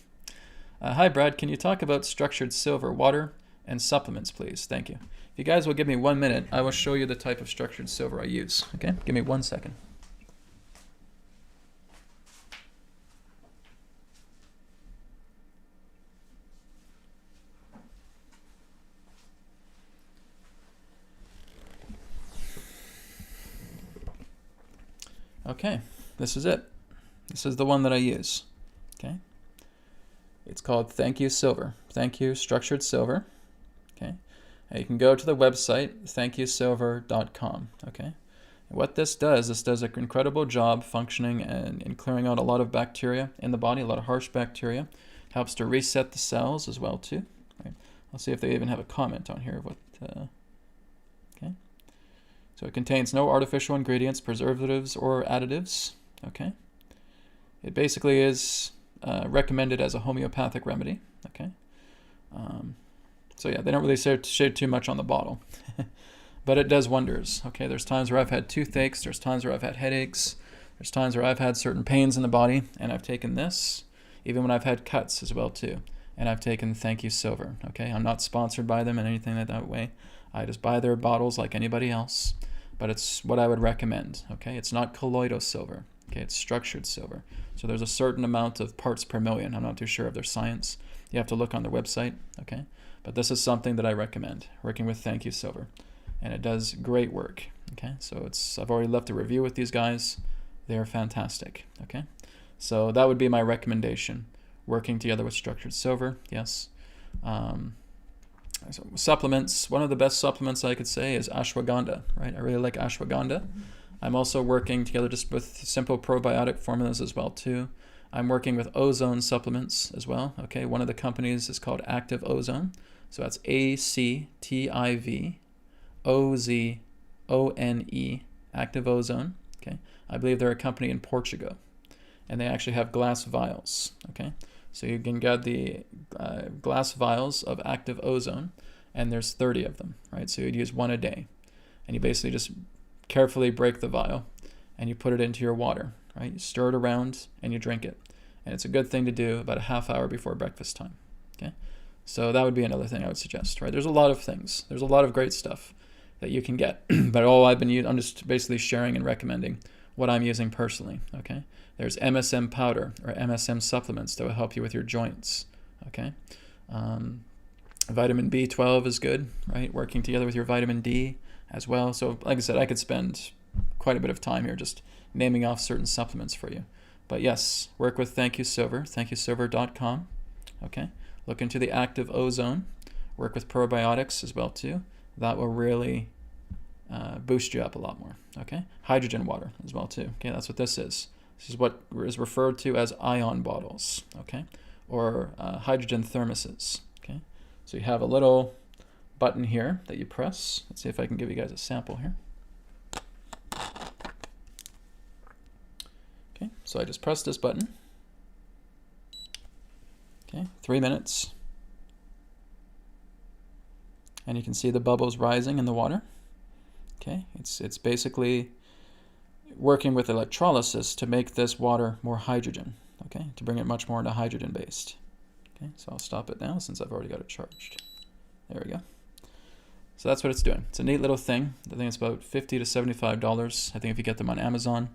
Hi, Brad. Can you talk about structured silver water and supplements, please? Thank you. If you guys will give me 1 minute, I will show you the type of structured silver I use. Okay? Give me 1 second. Okay, this is it. This is the one that I use. Okay, it's called Thank You Silver. Thank You Structured Silver. Okay, and you can go to the website thankyousilver.com. Okay, and what this does an incredible job functioning and in clearing out a lot of bacteria in the body, a lot of harsh bacteria. Helps to reset the cells as well too. Right. I'll see if they even have a comment on here of what. Okay. So it contains no artificial ingredients, preservatives, or additives. Okay. It basically is recommended as a homeopathic remedy. Okay. So yeah, they don't really shade too much on the bottle, but it does wonders. Okay. There's times where I've had toothaches. There's times where I've had headaches. There's times where I've had certain pains in the body, and I've taken this, even when I've had cuts as well too. And I've taken Thank You Silver. Okay. I'm not sponsored by them in anything like that way. I just buy their bottles like anybody else. But it's what I would recommend, okay? It's not colloidal silver, okay? It's structured silver. So there's a certain amount of parts per million. I'm not too sure of their science. You have to look on their website, okay? But this is something that I recommend, working with Thank You Silver. And it does great work, okay? So I've already left a review with these guys. They are fantastic, okay? So that would be my recommendation, working together with structured silver, yes. So supplements, one of the best supplements I could say is ashwagandha, right? I really like ashwagandha. I'm also working together just with simple probiotic formulas as well too. I'm working with ozone supplements as well, okay? One of the companies is called Active Ozone. So that's ACTIVOZONE, Active Ozone, okay? I believe they're a company in Portugal, and they actually have glass vials, okay? So you can get the glass vials of Active Ozone, and there's 30 of them, right? So you'd use one a day. And you basically just carefully break the vial, and you put it into your water, right? You stir it around, and you drink it. And it's a good thing to do about a half hour before breakfast time, okay? So that would be another thing I would suggest, right? There's a lot of things. There's a lot of great stuff that you can get. But I'm just basically sharing and recommending what I'm using personally, okay? There's MSM powder or MSM supplements that will help you with your joints, okay? Vitamin B12 is good, right? Working together with your vitamin D as well. So like I said, I could spend quite a bit of time here just naming off certain supplements for you. But yes, work with Thank You Silver, thankyousilver.com, okay? Look into the Active Ozone. Work with probiotics as well too. That will really boost you up a lot more, okay? Hydrogen water as well too, okay? That's what this is. This is what is referred to as ion bottles, okay? Or hydrogen thermoses, okay? So you have a little button here that you press. Let's see if I can give you guys a sample here. Okay, so I just press this button. Okay, 3 minutes. And you can see the bubbles rising in the water. Okay, it's basically working with electrolysis to make this water more hydrogen, okay, to bring it much more into hydrogen based. Okay, so I'll stop it now since I've already got it charged. There we go. So that's what it's doing. It's a neat little thing. I think it's about $50 to $75. I think if you get them on Amazon.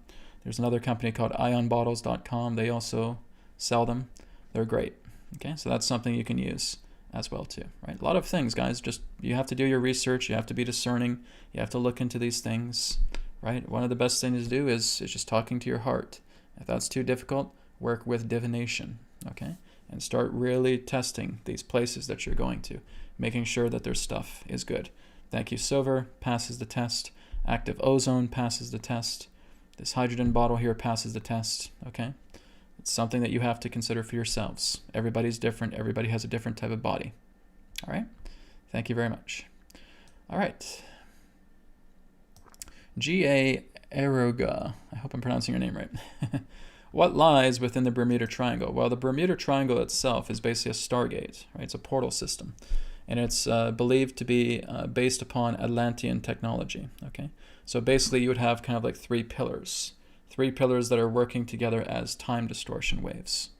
There's another company called ionbottles.com. They also sell them. They're great, Okay, so that's something you can use as well too, right? A lot of things, guys. Just you have to do your research. You have to be discerning. You have to look into these things, right? One of the best things to do is just talking to your heart. If that's too difficult, work with divination, okay? And start really testing these places that you're going to, making sure that their stuff is good. Thank you, Silver, passes the test. Active ozone passes the test. This hydrogen bottle here passes the test, okay? It's something that you have to consider for yourselves. Everybody's different. Everybody has a different type of body. All right? Thank you very much. All right. G.A. Eroga. I hope I'm pronouncing your name right. What lies within the Bermuda Triangle? Well, the Bermuda Triangle itself is basically a stargate, right? It's a portal system. And it's believed to be based upon Atlantean technology, okay? So basically you would have kind of like three pillars that are working together as time distortion waves,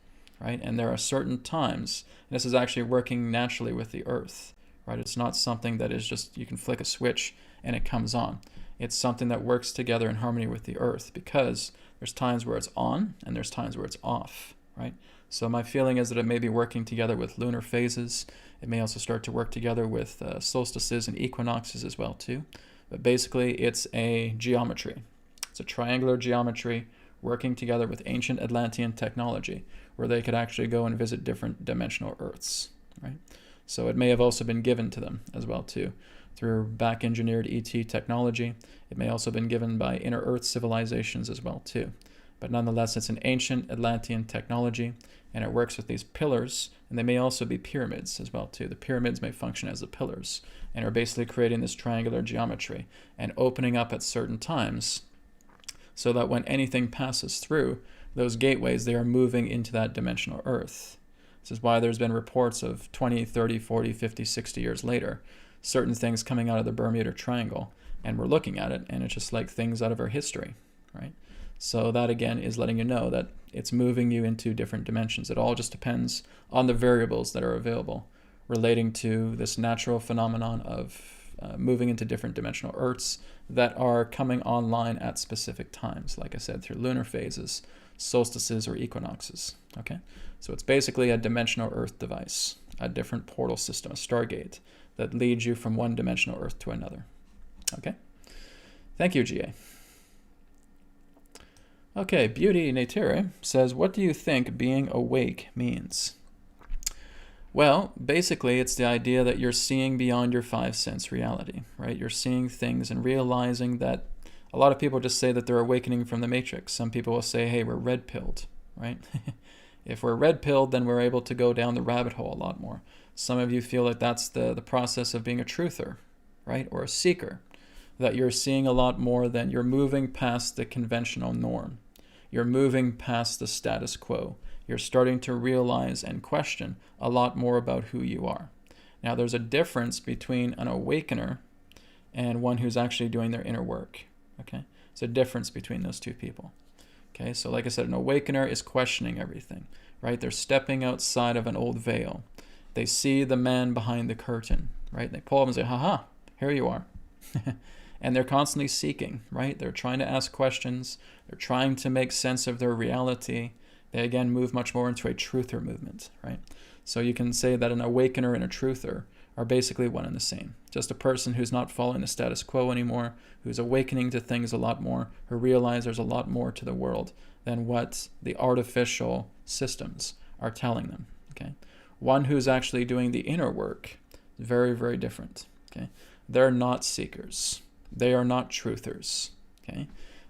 right? And there are certain times, and this is actually working naturally with the Earth, right? It's not something that is just, you can flick a switch and it comes on. It's something that works together in harmony with the Earth, because there's times where it's on and there's times where it's off, right? So my feeling is that it may be working together with lunar phases. It may also start to work together with solstices and equinoxes as well too. But basically it's a geometry. It's a triangular geometry working together with ancient Atlantean technology, where they could actually go and visit different dimensional Earths, right? So it may have also been given to them as well too, through back-engineered ET technology. It may also have been given by inner Earth civilizations as well too. But nonetheless, it's an ancient Atlantean technology, and it works with these pillars, and they may also be pyramids as well too. The pyramids may function as the pillars, and are basically creating this triangular geometry and opening up at certain times, so that when anything passes through those gateways, they are moving into that dimensional Earth. This is why there's been reports of 20, 30, 40, 50, 60 years later, certain things coming out of the Bermuda Triangle, and we're looking at it, and it's just like things out of our history, right? So that again is letting you know that it's moving you into different dimensions. It all just depends on the variables that are available relating to this natural phenomenon of moving into different dimensional Earths that are coming online at specific times, like I said, through lunar phases, solstices, or equinoxes, okay? So it's basically a dimensional Earth device, a different portal system, a stargate, that leads you from one dimensional Earth to another, okay? Thank you, GA. Okay, Beauty Natere says, what do you think being awake means? Well, basically, it's the idea that you're seeing beyond your five sense reality, right? You're seeing things and realizing that a lot of people just say that they're awakening from the Matrix. Some people will say, hey, we're red-pilled, right? If we're red-pilled, then we're able to go down the rabbit hole a lot more. Some of you feel like that's the process of being a truther, right? Or a seeker, that you're seeing a lot more than you're moving past the conventional norm. You're moving past the status quo. You're starting to realize and question a lot more about who you are. Now, there's a difference between an awakener and one who's actually doing their inner work, okay? It's a difference between those two people, okay? So like I said, an awakener is questioning everything, right? They're stepping outside of an old veil. They see the man behind the curtain, right? They pull up and say, haha, here you are. And they're constantly seeking, right? They're trying to ask questions. They're trying to make sense of their reality. They again move much more into a truther movement, right? So you can say that an awakener and a truther are basically one and the same. Just a person who's not following the status quo anymore, who's awakening to things a lot more, who realize there's a lot more to the world than what the artificial systems are telling them, okay? One who's actually doing the inner work is very, very different, okay? They're not seekers. They are not truthers, okay?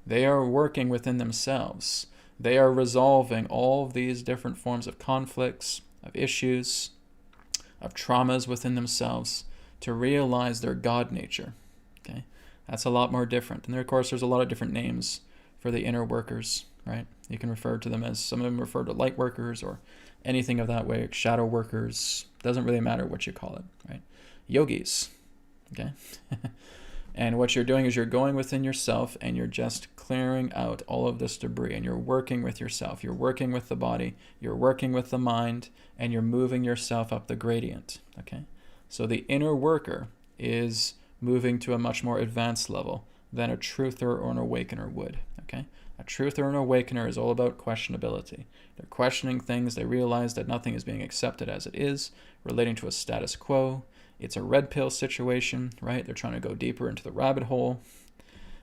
They are working within themselves. They are resolving all of these different forms of conflicts, of issues, of traumas within themselves to realize their God nature, okay? That's a lot more different. And there, of course, there's a lot of different names for the inner workers, right? You can refer to them as, some of them refer to light workers or anything of that way, like shadow workers. Doesn't really matter what you call it, right? Yogis, okay? And what you're doing is you're going within yourself and you're just clearing out all of this debris, and you're working with yourself. You're working with the body, you're working with the mind, and you're moving yourself up the gradient, okay? So the inner worker is moving to a much more advanced level than a truther or an awakener would. Okay? A truther or an awakener is all about questionability. They're questioning things. They realize that nothing is being accepted as it is, relating to a status quo. It's a red pill situation, right? They're trying to go deeper into the rabbit hole.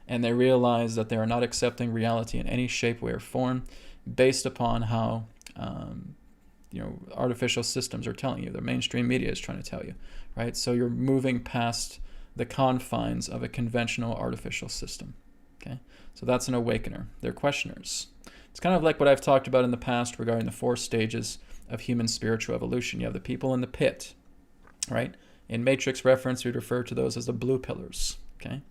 And they realize that they are not accepting reality in any shape, way, or form based upon how artificial systems are telling you. The mainstream media is trying to tell you, right? So you're moving past the confines of a conventional artificial system, okay? So that's an awakener. They're questioners. It's kind of like what I've talked about in the past regarding the 4 stages of human spiritual evolution. You have the people in the pit, right? In Matrix reference, we'd refer to those as the blue pillars, okay?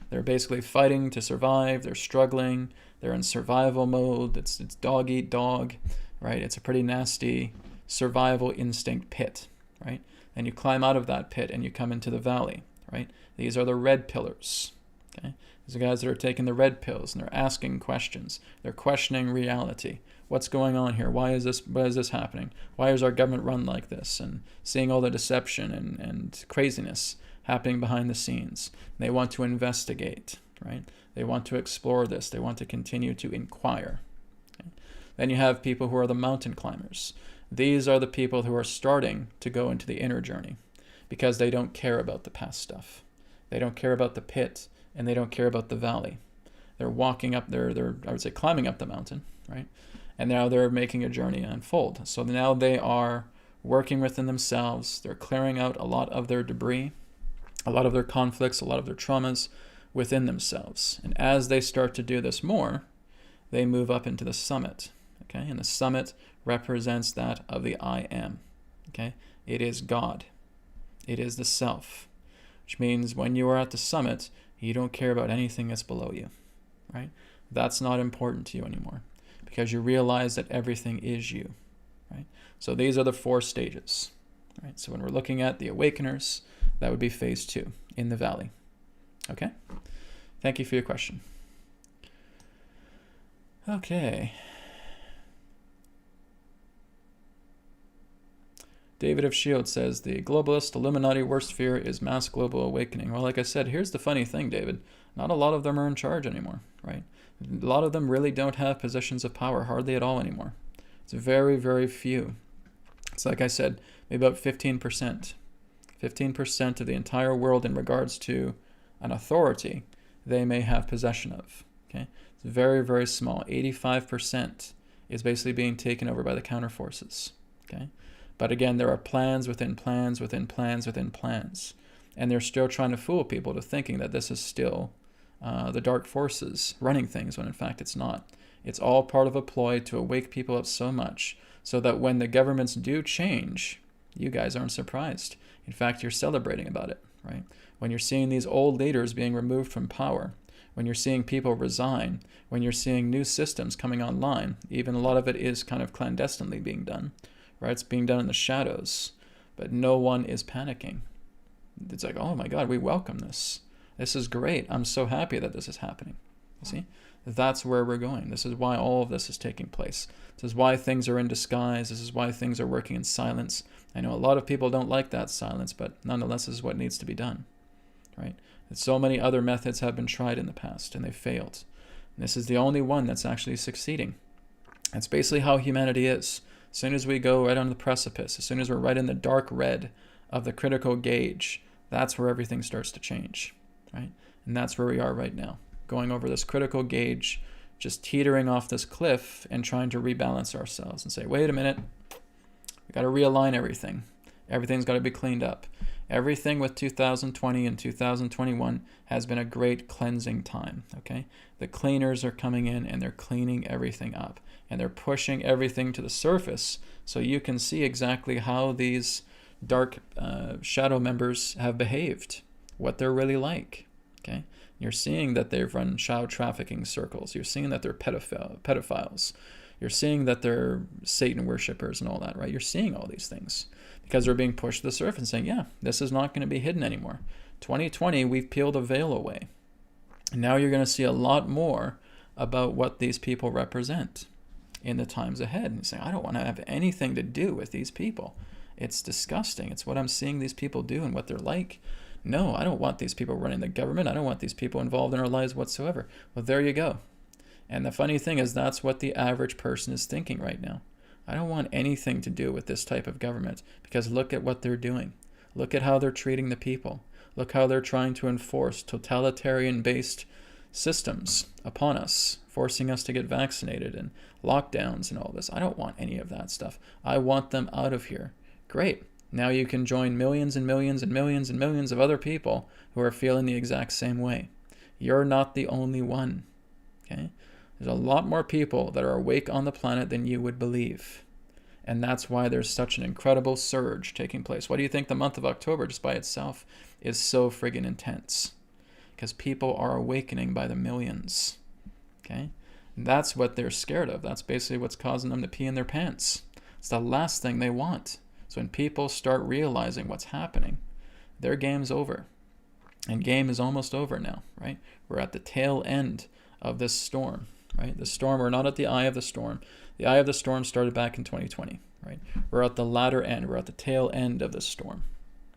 They're basically fighting to survive. They're struggling. They're in survival mode. It's dog eat dog, right? It's a pretty nasty survival instinct pit, right? And you climb out of that pit and you come into the valley, right? These are the red pillars, okay? These are guys that are taking the red pills and they're asking questions. They're questioning reality. What's going on here? Why is this happening? Why is our government run like this? And seeing all the deception and craziness happening behind the scenes. They want to investigate, right? They want to explore this. They want to continue to inquire. Okay? Then you have people who are the mountain climbers. These are the people who are starting to go into the inner journey because they don't care about the past stuff. They don't care about the pit and they don't care about the valley. They're walking up, they're I would say climbing up the mountain, right? And now they're making a journey unfold. So now they are working within themselves. They're clearing out a lot of their debris, a lot of their conflicts, a lot of their traumas within themselves. And as they start to do this more, they move up into the summit, okay? And the summit represents that of the I am, okay? It is God. It is the self, which means when you are at the summit, you don't care about anything that's below you, right? That's not important to you anymore because you realize that everything is you, right? So these are the 4 stages, right? So when we're looking at the awakeners, that would be phase 2 in the valley. Okay? Thank you for your question. Okay. David of Shield says, the globalist Illuminati worst fear is mass global awakening. Well, like I said, here's the funny thing, David. Not a lot of them are in charge anymore, right? A lot of them really don't have positions of power, hardly at all anymore. It's very, very few. It's like I said, maybe about 15%. 15% of the entire world in regards to an authority they may have possession of. Okay, it's very, very small. 85% is basically being taken over by the counterforces. Okay, but again, there are plans within plans within plans within plans, and they're still trying to fool people to thinking that this is still the dark forces running things when in fact it's not. It's all part of a ploy to awake people up so much so that when the governments do change, you guys aren't surprised. In fact, you're celebrating about it, right? When you're seeing these old leaders being removed from power, when you're seeing people resign, when you're seeing new systems coming online, even a lot of it is kind of clandestinely being done, right? It's being done in the shadows, but no one is panicking. It's like, oh my God, we welcome this. This is great. I'm so happy that this is happening. You see? That's where we're going. This is why all of this is taking place. This is why things are in disguise. This is why things are working in silence. I know a lot of people don't like that silence, but nonetheless, this is what needs to be done, right? And so many other methods have been tried in the past, and they've failed. And this is the only one that's actually succeeding. That's basically how humanity is. As soon as we go right on the precipice, as soon as we're right in the dark red of the critical gauge, that's where everything starts to change, right? And that's where we are right now, going over this critical gauge, just teetering off this cliff and trying to rebalance ourselves and say, wait a minute, we got to realign everything. Everything's got to be cleaned up. Everything with 2020 and 2021 has been a great cleansing time, okay? The cleaners are coming in and they're cleaning everything up. And they're pushing everything to the surface so you can see exactly how these dark shadow members have behaved, what they're really like, okay? You're seeing that they've run child trafficking circles. You're seeing that they're pedophiles. You're seeing that they're Satan worshipers and all that, right? You're seeing all these things because they're being pushed to the surface and saying, yeah, this is not going to be hidden anymore. 2020, we've peeled a veil away. And now you're going to see a lot more about what these people represent in the times ahead. And you say, I don't want to have anything to do with these people. It's disgusting. It's what I'm seeing these people do and what they're like. No, I don't want these people running the government. I don't want these people involved in our lives whatsoever. Well, there you go. And the funny thing is, that's what the average person is thinking right now. I don't want anything to do with this type of government, because look at what they're doing. Look at how they're treating the people. Look how they're trying to enforce totalitarian-based systems upon us, forcing us to get vaccinated and lockdowns and all this. I don't want any of that stuff. I want them out of here. Great. Now you can join millions and millions and millions and millions of other people who are feeling the exact same way. You're not the only one. Okay? There's a lot more people that are awake on the planet than you would believe. And that's why there's such an incredible surge taking place. Why do you think the month of October, just by itself, is so friggin' intense? Because people are awakening by the millions. Okay? And that's what they're scared of. That's basically what's causing them to pee in their pants. It's the last thing they want. So when people start realizing what's happening, their game's over. And game is almost over now, right? We're at the tail end of this storm, right? The storm, we're not at the eye of the storm. The eye of the storm started back in 2020, right? We're at the latter end. We're at the tail end of this storm,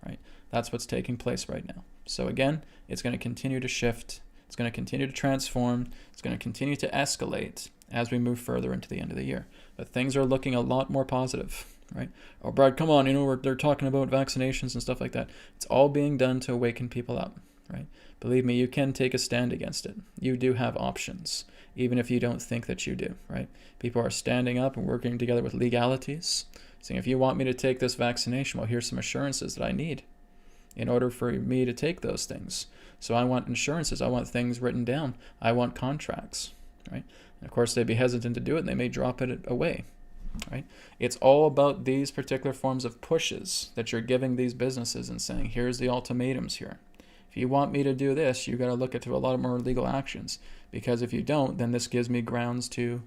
right? That's what's taking place right now. So again, it's going to continue to shift. It's going to continue to transform. It's going to continue to escalate as we move further into the end of the year. But things are looking a lot more positive, right? Oh, Brad, come on, they're talking about vaccinations and stuff like that. It's all being done to awaken people up, right? Believe me, you can take a stand against it. You do have options, even if you don't think that you do, right? People are standing up and working together with legalities, saying, if you want me to take this vaccination, well, here's some assurances that I need in order for me to take those things. So I want insurances. I want things written down. I want contracts, right? And of course, they'd be hesitant to do it, and they may drop it away, right? It's all about these particular forms of pushes that you're giving these businesses and saying, here's the ultimatums here. If you want me to do this, you got to look into a lot more legal actions, because if you don't, then this gives me grounds to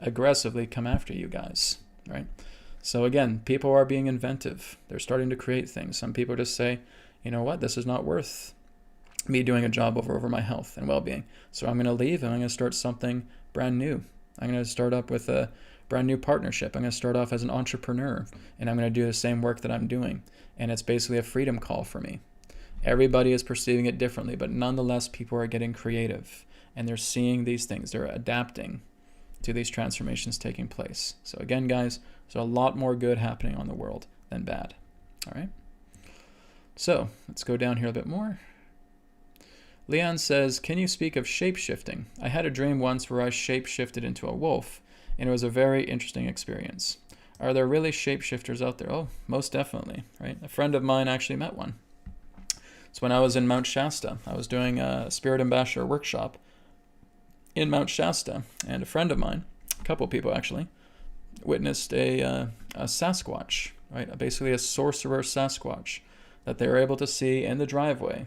aggressively come after you guys, right? So again, people are being inventive. They're starting to create things. Some people just say, you know what, this is not worth me doing a job over my health and well-being. So I'm going to leave and I'm going to start something brand new. I'm going to start up with a brand new partnership. I'm going to start off as an entrepreneur, and I'm going to do the same work that I'm doing. And it's basically a freedom call for me. Everybody is perceiving it differently, but nonetheless, people are getting creative and they're seeing these things. They're adapting to these transformations taking place. So again, guys, there's a lot more good happening on the world than bad. All right. So let's go down here a bit more. Leon says, can you speak of shape-shifting? I had a dream once where I shape-shifted into a wolf, and it was a very interesting experience. Are there really shape-shifters out there? Oh, most definitely, right? A friend of mine actually met one. So when I was in Mount Shasta, I was doing a Spirit Ambassador workshop in Mount Shasta, and a friend of mine, a couple of people actually, witnessed a Sasquatch, right? Basically a sorcerer Sasquatch that they were able to see in the driveway.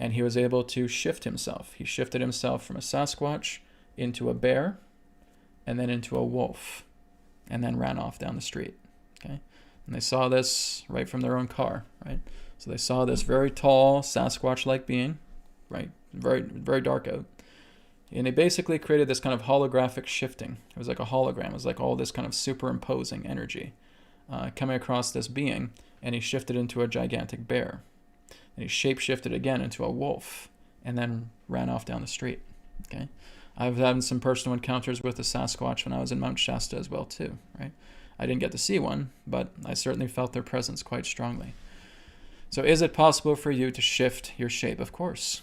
And he was able to shift himself. He shifted himself from a Sasquatch into a bear and then into a wolf and then ran off down the street. Okay? And they saw this right from their own car, right? So they saw this very tall Sasquatch-like being, right? Very, very dark out. And he basically created this kind of holographic shifting. It was like a hologram. It was like all this kind of superimposing energy coming across this being, and he shifted into a gigantic bear. And he shape-shifted again into a wolf and then ran off down the street. Okay, I've had some personal encounters with the Sasquatch when I was in Mount Shasta as well too, right? I didn't get to see one, but I certainly felt their presence quite strongly. So is it possible for you to shift your shape? Of course.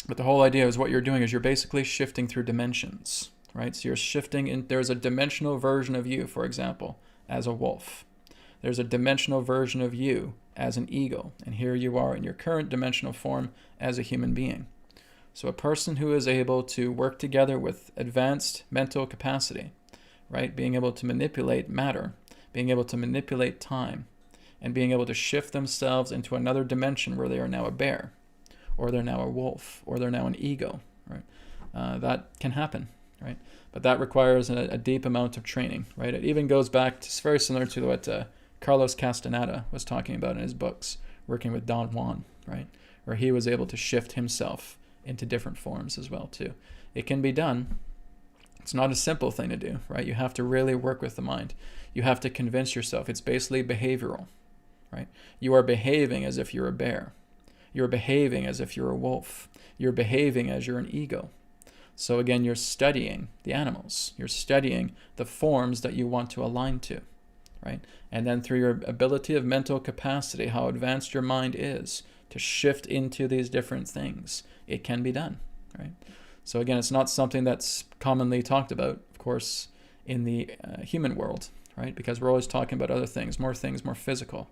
But the whole idea is what you're doing is you're basically shifting through dimensions, right? So you're shifting in, there's a dimensional version of you, for example, as a wolf. There's a dimensional version of you as an eagle, and here you are in your current dimensional form as a human being. So a person who is able to work together with advanced mental capacity, right? Being able to manipulate matter, being able to manipulate time, and being able to shift themselves into another dimension where they are now a bear, or they're now a wolf, or they're now an eagle, right? That can happen, right? But that requires a deep amount of training, right? It even goes back to, it's very similar to what Carlos Castaneda was talking about in his books, working with Don Juan, right? Where he was able to shift himself into different forms as well too. It can be done. It's not a simple thing to do, right? You have to really work with the mind. You have to convince yourself. It's basically behavioral, right? You are behaving as if you're a bear. You're behaving as if you're a wolf. You're behaving as you're an ego. So again, you're studying the animals. You're studying the forms that you want to align to, right? And then through your ability of mental capacity, how advanced your mind is to shift into these different things, it can be done, right? So again, it's not something that's commonly talked about, of course, in the human world, right? Because we're always talking about other things, more physical,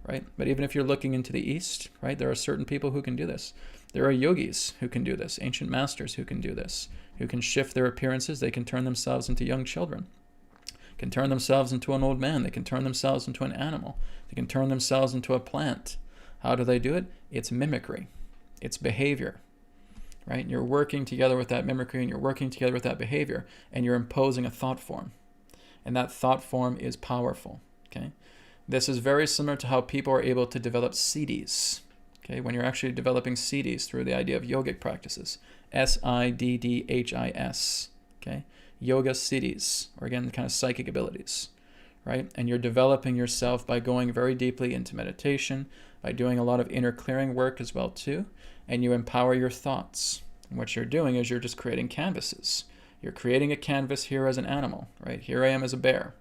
right? But even if you're looking into the East, right, there are certain people who can do this. There are yogis who can do this, ancient masters who can do this, who can shift their appearances. They can turn themselves into young children, can turn themselves into an old man. They can turn themselves into an animal. They can turn themselves into a plant. How do they do it? It's mimicry. It's behavior, right? You're working together with that mimicry and you're working together with that behavior and you're imposing a thought form. And that thought form is powerful, okay? This is very similar to how people are able to develop siddhis, okay? When you're actually developing siddhis through the idea of yogic practices, siddhis, okay? Yoga siddhis, or again, kind of psychic abilities, right? And you're developing yourself by going very deeply into meditation, by doing a lot of inner clearing work as well too, and you empower your thoughts. And what you're doing is you're just creating canvases. You're creating a canvas here as an animal, right? Here I am as a bear.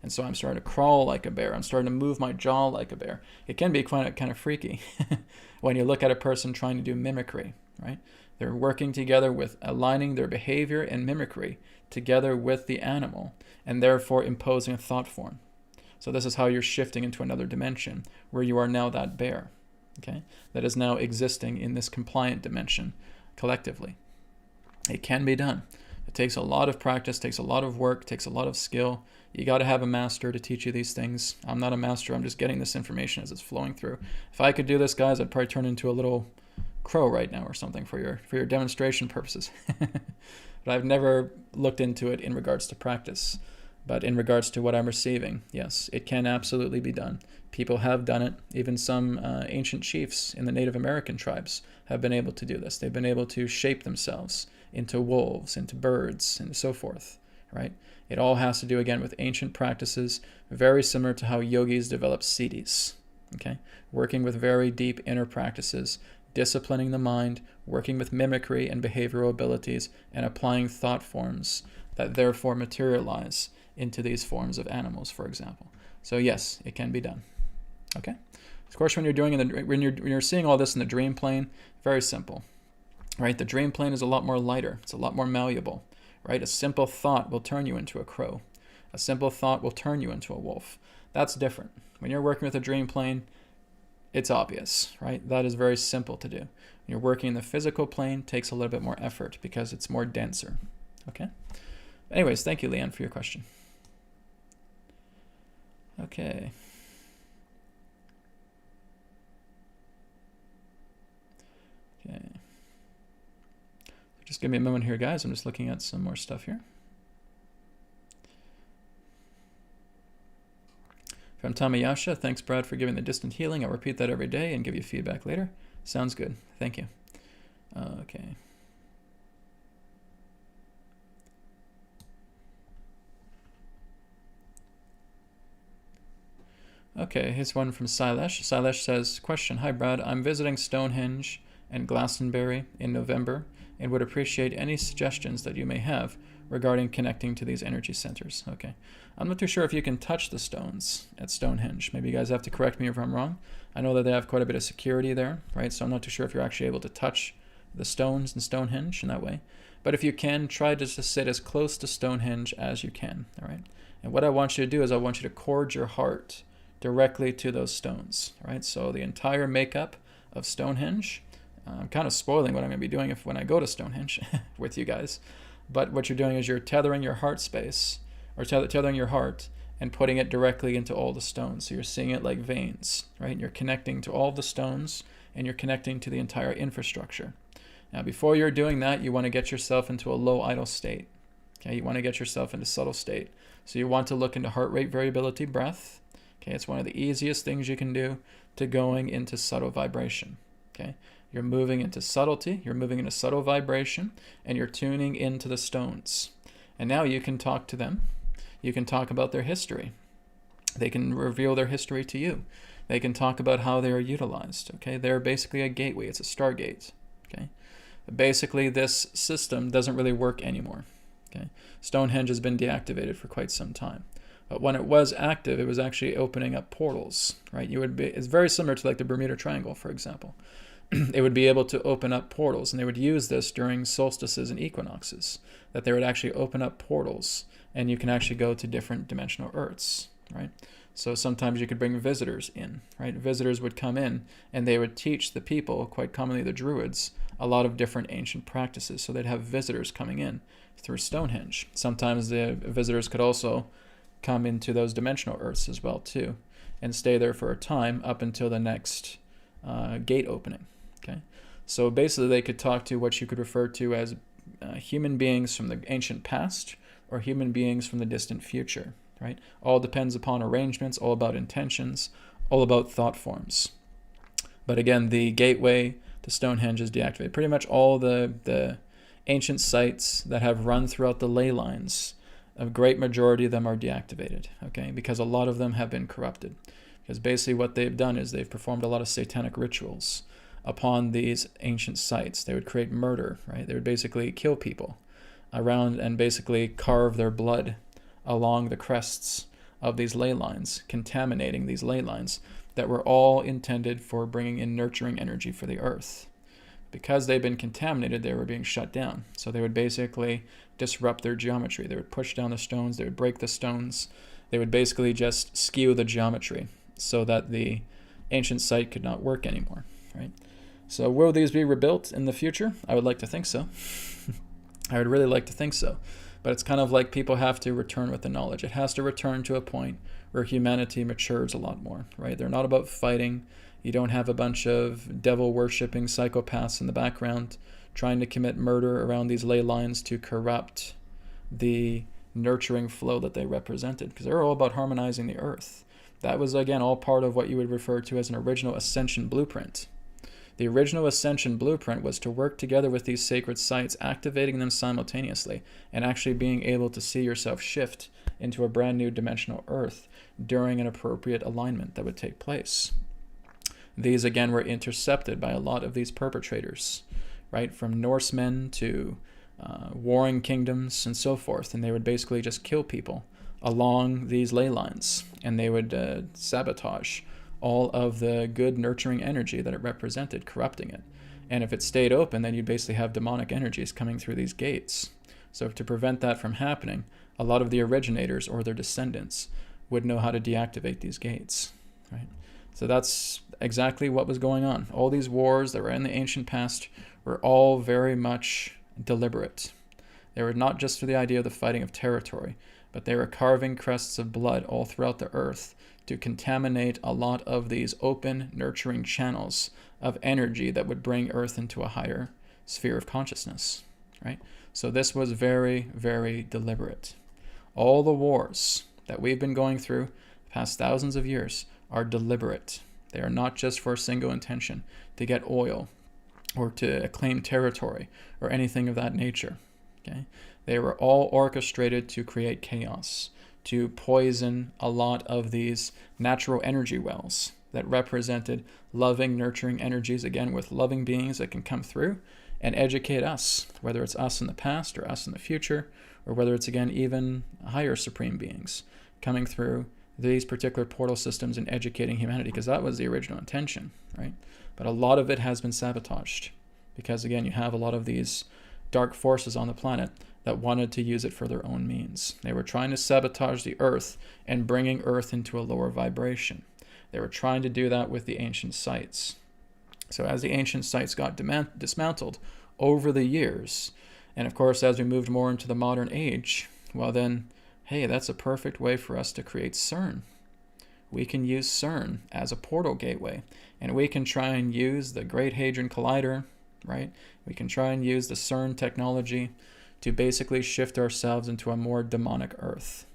And so I'm starting to crawl like a bear. I'm starting to move my jaw like a bear. It can be kind of freaky when you look at a person trying to do mimicry, right? They're working together with aligning their behavior and mimicry together with the animal and therefore imposing a thought form. So this is how you're shifting into another dimension where you are now that bear, okay? That is now existing in this compliant dimension collectively. It can be done. It takes a lot of practice, takes a lot of work, takes a lot of skill. You got to have a master to teach you these things. I'm not a master. I'm just getting this information as it's flowing through. If I could do this, guys, I'd probably turn into a little crow right now or something for your demonstration purposes. But I've never looked into it in regards to practice. But in regards to what I'm receiving, yes, it can absolutely be done. People have done it. Even some ancient chiefs in the Native American tribes have been able to do this. They've been able to shape themselves into wolves, into birds, and so forth, right? It all has to do, again, with ancient practices, very similar to how yogis develop siddhis, okay? Working with very deep inner practices, disciplining the mind, working with mimicry and behavioral abilities, and applying thought forms that therefore materialize into these forms of animals, for example. So yes, it can be done. Okay. Of course, when you're seeing all this in the dream plane, very simple, right? The dream plane is a lot more lighter. It's a lot more malleable, right? A simple thought will turn you into a crow. A simple thought will turn you into a wolf. That's different. When you're working with a dream plane, it's obvious, right? That is very simple to do. When you're working in the physical plane, it takes a little bit more effort because it's more denser. Okay. Anyways, thank you, Leanne, for your question. Okay. Okay. Just give me a moment here, guys. I'm just looking at some more stuff here. From Tamayasha, thanks, Brad, for giving the distant healing. I'll repeat that every day and give you feedback later. Sounds good. Thank you. Okay. Okay, here's one from Silesh. Silesh says, question, hi Brad, I'm visiting Stonehenge and Glastonbury in November and would appreciate any suggestions that you may have regarding connecting to these energy centers. Okay, I'm not too sure if you can touch the stones at Stonehenge. Maybe you guys have to correct me if I'm wrong. I know that they have quite a bit of security there, right? So I'm not too sure if you're actually able to touch the stones in Stonehenge in that way. But if you can, try to just sit as close to Stonehenge as you can, all right? And what I want you to do is I want you to cord your heart directly to those stones, right? So the entire makeup of Stonehenge, I'm kind of spoiling what I'm going to be doing when I go to Stonehenge with you guys, but what you're doing is you're tethering your heart space, or tethering your heart and putting it directly into all the stones. So you're seeing it like veins, right? And you're connecting to all the stones and you're connecting to the entire infrastructure. Now, before you're doing that, you want to get yourself into a low idle state, okay? You want to get yourself into subtle state. So you want to look into heart rate variability, breath. Okay, it's one of the easiest things you can do to going into subtle vibration. Okay, you're moving into subtlety, you're moving into subtle vibration, and you're tuning into the stones. And now you can talk to them. You can talk about their history. They can reveal their history to you. They can talk about how they are utilized. Okay, they're basically a gateway. It's a stargate. Okay, but basically this system doesn't really work anymore. Okay, Stonehenge has been deactivated for quite some time. But when it was active, it was actually opening up portals, right? It's very similar to like the Bermuda Triangle, for example. It would be able to open up portals, and they would use this during solstices and equinoxes, that they would actually open up portals, and you can actually go to different dimensional Earths, right? So sometimes you could bring visitors in, right? Visitors would come in, and they would teach the people, quite commonly the Druids, a lot of different ancient practices. So they'd have visitors coming in through Stonehenge. Sometimes the visitors could also come into those dimensional Earths as well too, and stay there for a time up until the next gate opening. Okay, so basically they could talk to what you could refer to as human beings from the ancient past or human beings from the distant future, right? All depends upon arrangements, all about intentions, all about thought forms. But again, the gateway to Stonehenge is deactivated. Pretty much all the ancient sites that have run throughout the ley lines, a great majority of them are deactivated, okay? Because a lot of them have been corrupted. Because basically what they've done is they've performed a lot of satanic rituals upon these ancient sites. They would create murder, right? They would basically kill people around and basically carve their blood along the crests of these ley lines, contaminating these ley lines that were all intended for bringing in nurturing energy for the earth. Because they've been contaminated, they were being shut down. So they would basically disrupt their geometry. They would push down the stones, they would break the stones, they would basically just skew the geometry so that the ancient site could not work anymore, right? So will these be rebuilt in the future? I would like to think so. I would really like to think so. But it's kind of like people have to return with the knowledge. It has to return to a point where humanity matures a lot more, right? They're not about fighting. You don't have a bunch of devil-worshipping psychopaths in the background trying to commit murder around these ley lines to corrupt the nurturing flow that they represented, because they're all about harmonizing the earth. That was, again, all part of what you would refer to as an original ascension blueprint. The original ascension blueprint was to work together with these sacred sites, activating them simultaneously, and actually being able to see yourself shift into a brand new dimensional earth during an appropriate alignment that would take place. These, again, were intercepted by a lot of these perpetrators, right? From Norsemen to warring kingdoms and so forth. And they would basically just kill people along these ley lines. And they would sabotage all of the good nurturing energy that it represented, corrupting it. And if it stayed open, then you'd basically have demonic energies coming through these gates. So to prevent that from happening, a lot of the originators or their descendants would know how to deactivate these gates, right? So that's exactly what was going on. All these wars that were in the ancient past were all very much deliberate. They were not just for the idea of the fighting of territory, but they were carving crests of blood all throughout the earth to contaminate a lot of these open, nurturing channels of energy that would bring Earth into a higher sphere of consciousness, right? So this was very, very deliberate. All the wars that we've been going through the past thousands of years are deliberate. They are not just for a single intention, to get oil or to claim territory or anything of that nature, okay? They were all orchestrated to create chaos, to poison a lot of these natural energy wells that represented loving, nurturing energies, again, with loving beings that can come through and educate us, whether it's us in the past or us in the future, or whether it's, again, even higher supreme beings coming through these particular portal systems and educating humanity, because that was the original intention, right? But a lot of it has been sabotaged because, again, you have a lot of these dark forces on the planet that wanted to use it for their own means. They were trying to sabotage the earth and bringing earth into a lower vibration. They were trying to do that with the ancient sites. So as the ancient sites got dismantled over the years, and of course as we moved more into the modern age, well then, hey, that's a perfect way for us to create CERN. We can use CERN as a portal gateway, and we can try and use the Great Hadron Collider, right? We can try and use the CERN technology to basically shift ourselves into a more demonic earth.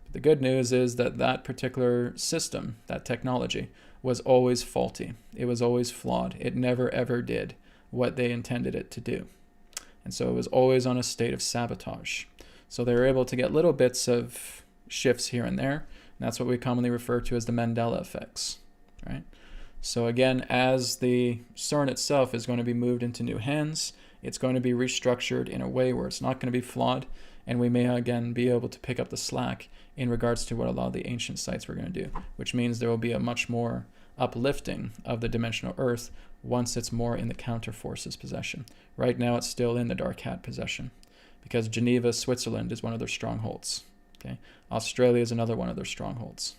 But the good news is that that particular system, that technology, was always faulty. It was always flawed. It never ever did what they intended it to do. And so it was always on a state of sabotage. So they were able to get little bits of shifts here and there, and that's what we commonly refer to as the Mandela effects, right? So again, as the CERN itself is going to be moved into new hands, it's going to be restructured in a way where it's not going to be flawed, and we may again be able to pick up the slack in regards to what a lot of the ancient sites were going to do, which means there will be a much more uplifting of the dimensional Earth once it's more in the counter forces possession. Right now it's still in the Dark Hat possession, because Geneva, Switzerland is one of their strongholds. Okay, Australia is another one of their strongholds.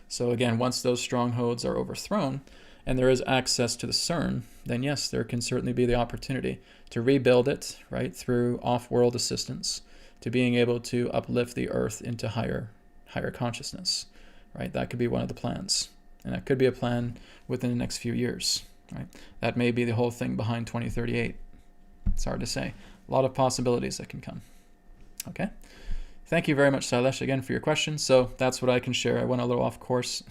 So again, once those strongholds are overthrown and there is access to the CERN, then yes, there can certainly be the opportunity to rebuild it, right, through off-world assistance, to being able to uplift the Earth into higher consciousness, right? That could be one of the plans. And that could be a plan within the next few years, right? That may be the whole thing behind 2038. It's hard to say. A lot of possibilities that can come. Okay? Thank you very much, Sailesh, again for your question. So that's what I can share. I went a little off course,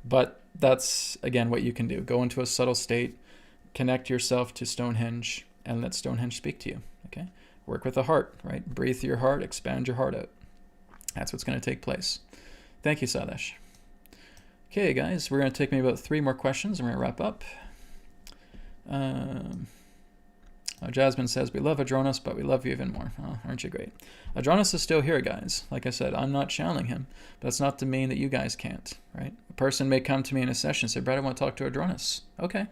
but that's, again, what you can do. Go into a subtle state, connect yourself to Stonehenge, and let Stonehenge speak to you, okay? Work with the heart, right? Breathe through your heart, expand your heart out. That's what's going to take place. Thank you, Sailesh. Okay, guys, we're going to take maybe about 3 more questions, and we're going to wrap up. Jasmine says, we love Adronis, but we love you even more. Oh, aren't you great? Adronis is still here, guys. Like I said, I'm not channeling him, but that's not to mean that you guys can't, right? A person may come to me in a session and say, Brad, I want to talk to Adronis. Okay,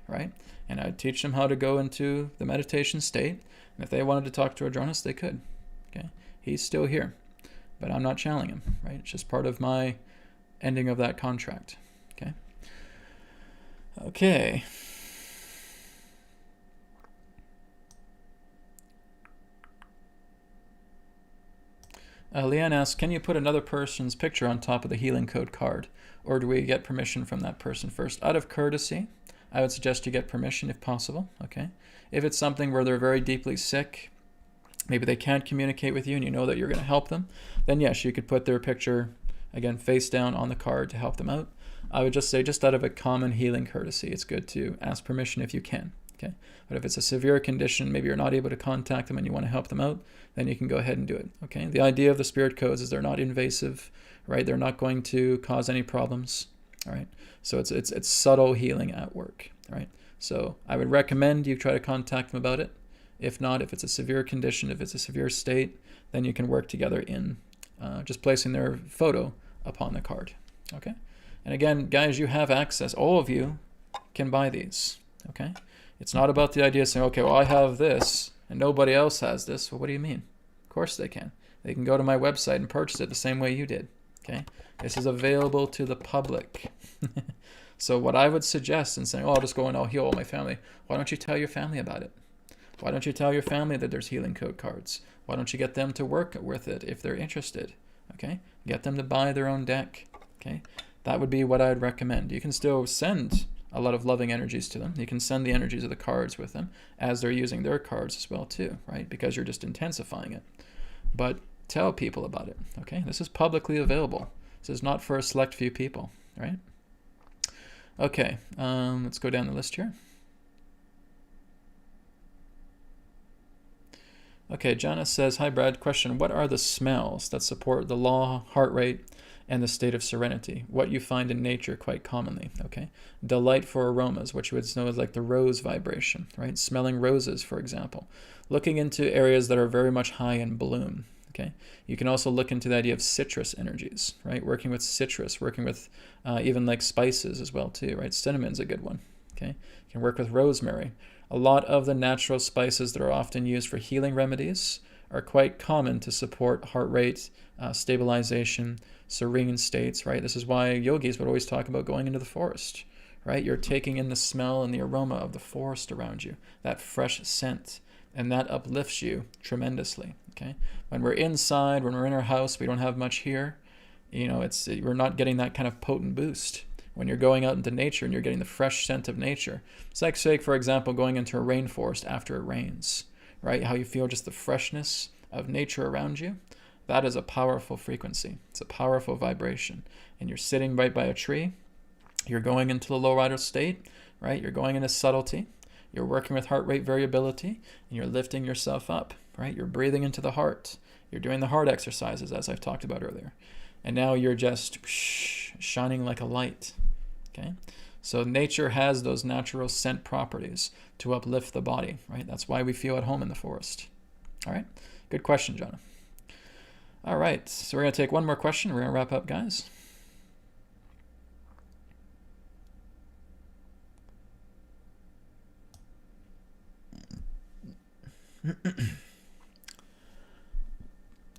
right? And I'd teach them how to go into the meditation state. And if they wanted to talk to Adronis, they could. Okay, he's still here, but I'm not channeling him, right? It's just part of my ending of that contract. Okay. Okay. Leanne asks, can you put another person's picture on top of the healing code card? Or do we get permission from that person first? Out of courtesy, I would suggest you get permission if possible, okay? If it's something where they're very deeply sick, maybe they can't communicate with you and you know that you're going to help them, then yes, you could put their picture, again, face down on the card to help them out. I would just say, just out of a common healing courtesy, it's good to ask permission if you can, okay? But if it's a severe condition, maybe you're not able to contact them and you want to help them out, then you can go ahead and do it, okay? The idea of the spirit codes is they're not invasive, right? They're not going to cause any problems, all right? So it's subtle healing at work, all right? So I would recommend you try to contact them about it. If not, if it's a severe condition, if it's a severe state, then you can work together in just placing their photo upon the card, okay? And again, guys, you have access. All of you can buy these, okay? It's not about the idea of saying, okay, well, I have this and nobody else has this. Well, what do you mean? Of course they can. They can go to my website and purchase it the same way you did, okay? This is available to the public. So what I would suggest in saying, oh, I'll just go and I'll heal all my family, why don't you tell your family about it? Why don't you tell your family that there's healing code cards? Why don't you get them to work with it if they're interested, okay? Get them to buy their own deck, okay? That would be what I'd recommend. You can still send a lot of loving energies to them. You can send the energies of the cards with them as they're using their cards as well too, right? Because you're just intensifying it. But tell people about it, okay? This is publicly available. This is not for a select few people, right? Okay, let's go down the list here. Okay, Janice says, hi Brad, question, what are the smells that support the law, heart rate, and the state of serenity? What you find in nature quite commonly, okay? Delightful aromas, which you would know as like the rose vibration, right? Smelling roses, for example. Looking into areas that are very much high in bloom, okay? You can also look into the idea of citrus energies, right? Working with citrus, working with even like spices as well too, right? Cinnamon's a good one, okay? You can work with rosemary. A lot of the natural spices that are often used for healing remedies are quite common to support heart rate, stabilization, serene states, right? This is why yogis would always talk about going into the forest, right? You're taking in the smell and the aroma of the forest around you, that fresh scent, and that uplifts you tremendously, okay? When we're inside, when we're in our house, we don't have much here, you know, we're not getting that kind of potent boost. When you're going out into nature and you're getting the fresh scent of nature. It's like, say, for example, going into a rainforest after it rains, right? How you feel just the freshness of nature around you. That is a powerful frequency. It's a powerful vibration. And you're sitting right by a tree. You're going into the low rider state, right? You're going into subtlety. You're working with heart rate variability, and you're lifting yourself up, right? You're breathing into the heart. You're doing the heart exercises, as I've talked about earlier. And now you're just shining like a light, Okay, so nature has those natural scent properties to uplift the body, right? That's why we feel at home in the forest. All right, good question, Jonah. All right, so we're going to take one more question. We're going to wrap up, guys.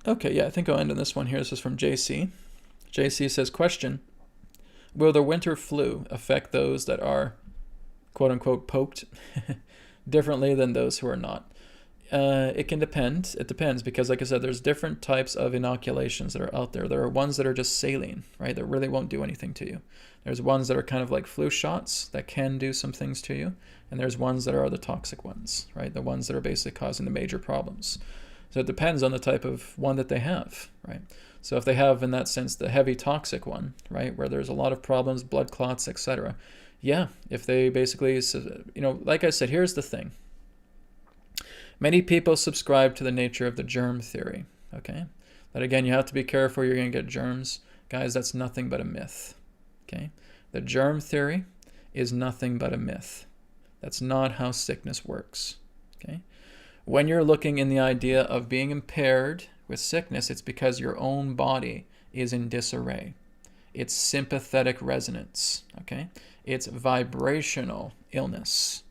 Okay, yeah, I think I'll end on this one here. This is from JC. JC says, question, will the winter flu affect those that are, quote unquote, poked differently than those who are not? It can depend. It depends because, like I said, there's different types of inoculations that are out there. There are ones that are just saline, right, that really won't do anything to you. There's ones that are kind of like flu shots that can do some things to you. And there's ones that are the toxic ones, right, the ones that are basically causing the major problems. So it depends on the type of one that they have, right? So if they have, in that sense, the heavy toxic one, right, where there's a lot of problems, blood clots, etc. Yeah, if they basically, like I said, here's the thing. Many people subscribe to the nature of the germ theory, okay? That again, you have to be careful, you're going to get germs. Guys, that's nothing but a myth, okay? The germ theory is nothing but a myth. That's not how sickness works, okay? When you're looking in the idea of being impaired with sickness, it's because your own body is in disarray. It's sympathetic resonance, okay? It's vibrational illness.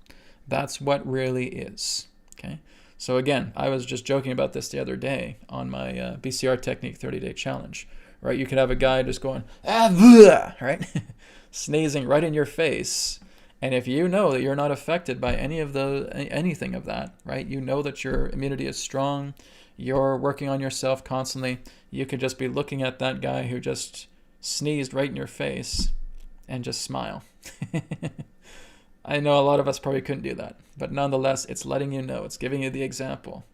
That's what really is, okay? So again, I was just joking about this the other day on my BCR Technique 30-day challenge, right? You could have a guy just going, right? Sneezing right in your face. And if you know that you're not affected by anything of that, right? You know that your immunity is strong, you're working on yourself constantly, you could just be looking at that guy who just sneezed right in your face and just smile. I know a lot of us probably couldn't do that, but nonetheless, it's letting you know, it's giving you the example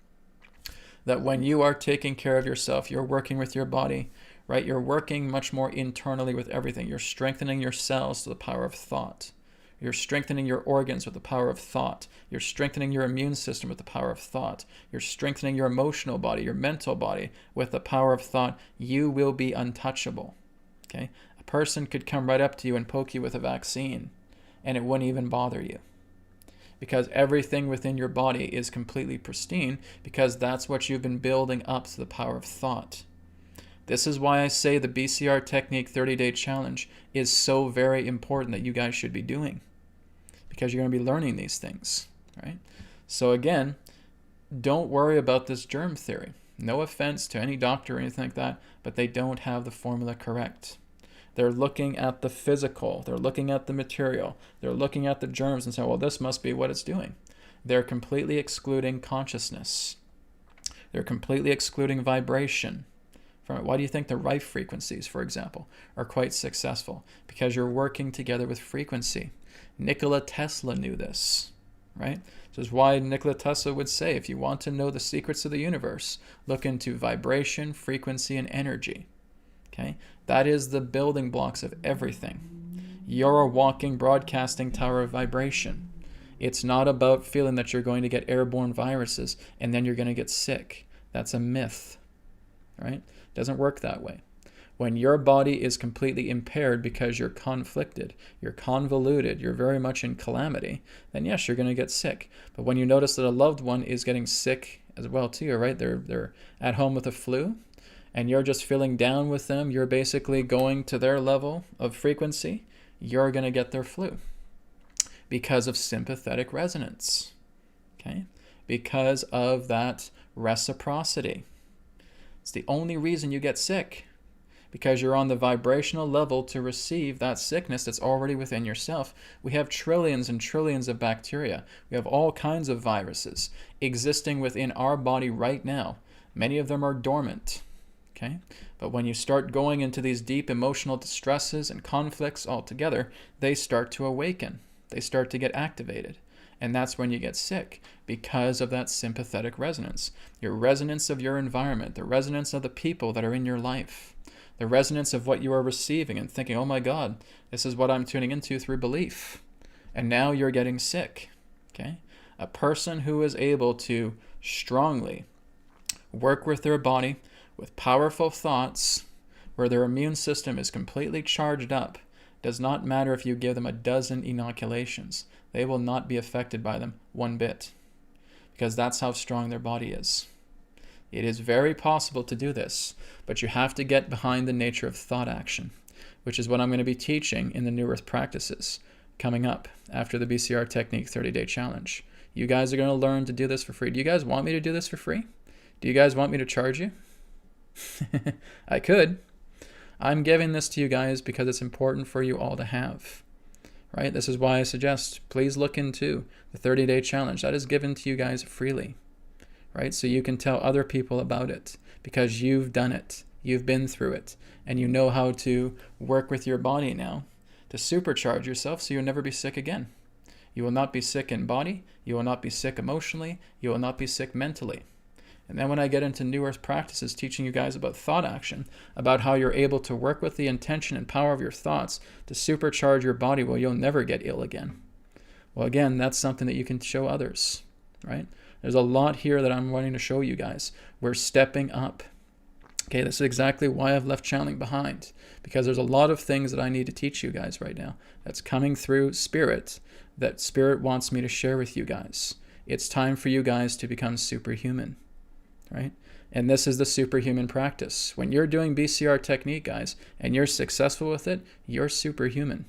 that when you are taking care of yourself, you're working with your body, right? You're working much more internally with everything. You're strengthening your cells to the power of thought. You're strengthening your organs with the power of thought. You're strengthening your immune system with the power of thought. You're strengthening your emotional body, your mental body with the power of thought. You will be untouchable. Okay? A person could come right up to you and poke you with a vaccine, and it wouldn't even bother you. Because everything within your body is completely pristine, because that's what you've been building up to the power of thought. This is why I say the BCR Technique 30-day challenge is so very important that you guys should be doing. Because you're going to be learning these things, right? So again, don't worry about this germ theory. No offense to any doctor or anything like that, but they don't have the formula correct. They're looking at the physical. They're looking at the material. They're looking at the germs and saying, well, this must be what it's doing. They're completely excluding consciousness. They're completely excluding vibration from it. Why do you think the Rife frequencies, for example, are quite successful? Because you're working together with frequency. Nikola Tesla knew this, right? This is why Nikola Tesla would say, if you want to know the secrets of the universe, look into vibration, frequency, and energy. Okay? That is the building blocks of everything. You're a walking broadcasting tower of vibration. It's not about feeling that you're going to get airborne viruses and then you're going to get sick. That's a myth, right? It doesn't work that way. When your body is completely impaired because you're conflicted, you're convoluted, you're very much in calamity, then yes, you're going to get sick. But when you notice that a loved one is getting sick as well too, right? They're at home with a flu, and you're just feeling down with them, you're basically going to their level of frequency, you're going to get their flu because of sympathetic resonance, okay? Because of that reciprocity. It's the only reason you get sick, because you're on the vibrational level to receive that sickness that's already within yourself. We have trillions and trillions of bacteria. We have all kinds of viruses existing within our body right now. Many of them are dormant. Okay? But when you start going into these deep emotional distresses and conflicts altogether, they start to awaken. They start to get activated. And that's when you get sick, because of that sympathetic resonance. Your resonance of your environment, the resonance of the people that are in your life, the resonance of what you are receiving and thinking, oh my God, this is what I'm tuning into through belief. And now you're getting sick. Okay? A person who is able to strongly work with their body, with powerful thoughts, where their immune system is completely charged up, Does not matter if you give them a dozen inoculations. They will not be affected by them one bit, because that's how strong their body is. It is very possible to do this, but you have to get behind the nature of thought action, which is what I'm going to be teaching in the New Earth practices coming up after the BCR Technique 30-day challenge. You guys are going to learn to do this for free. Do you guys want me to do this for free? Do you guys want me to charge you? I could. I'm giving this to you guys because it's important for you all to have, right? This is why I suggest please look into the 30-day challenge. That is given to you guys freely, right? So you can tell other people about it because you've done it. You've been through it, and you know how to work with your body now to supercharge yourself so you'll never be sick again. You will not be sick in body. You will not be sick emotionally. You will not be sick mentally. And then when I get into New Earth practices, teaching you guys about thought action, about how you're able to work with the intention and power of your thoughts to supercharge your body, well, you'll never get ill again. Well, again, that's something that you can show others, right? There's a lot here that I'm wanting to show you guys. We're stepping up. Okay, this is exactly why I've left channeling behind, because there's a lot of things that I need to teach you guys right now that's coming through Spirit, that Spirit wants me to share with you guys. It's time for you guys to become superhuman, right? And this is the superhuman practice. When you're doing BCR technique, guys, and you're successful with it, you're superhuman.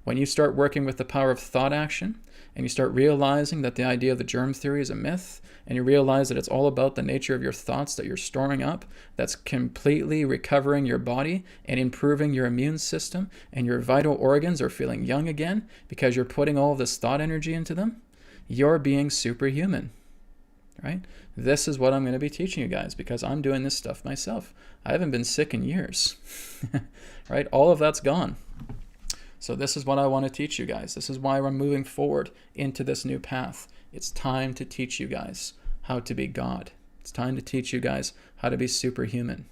When you start working with the power of thought action, and you start realizing that the idea of the germ theory is a myth, and you realize that it's all about the nature of your thoughts that you're storing up, that's completely recovering your body and improving your immune system, and your vital organs are feeling young again because you're putting all of this thought energy into them, you're being superhuman, right? This is what I'm going to be teaching you guys because I'm doing this stuff myself. I haven't been sick in years, right? All of that's gone. So this is what I want to teach you guys. This is why we're moving forward into this new path. It's time to teach you guys how to be God. It's time to teach you guys how to be superhuman.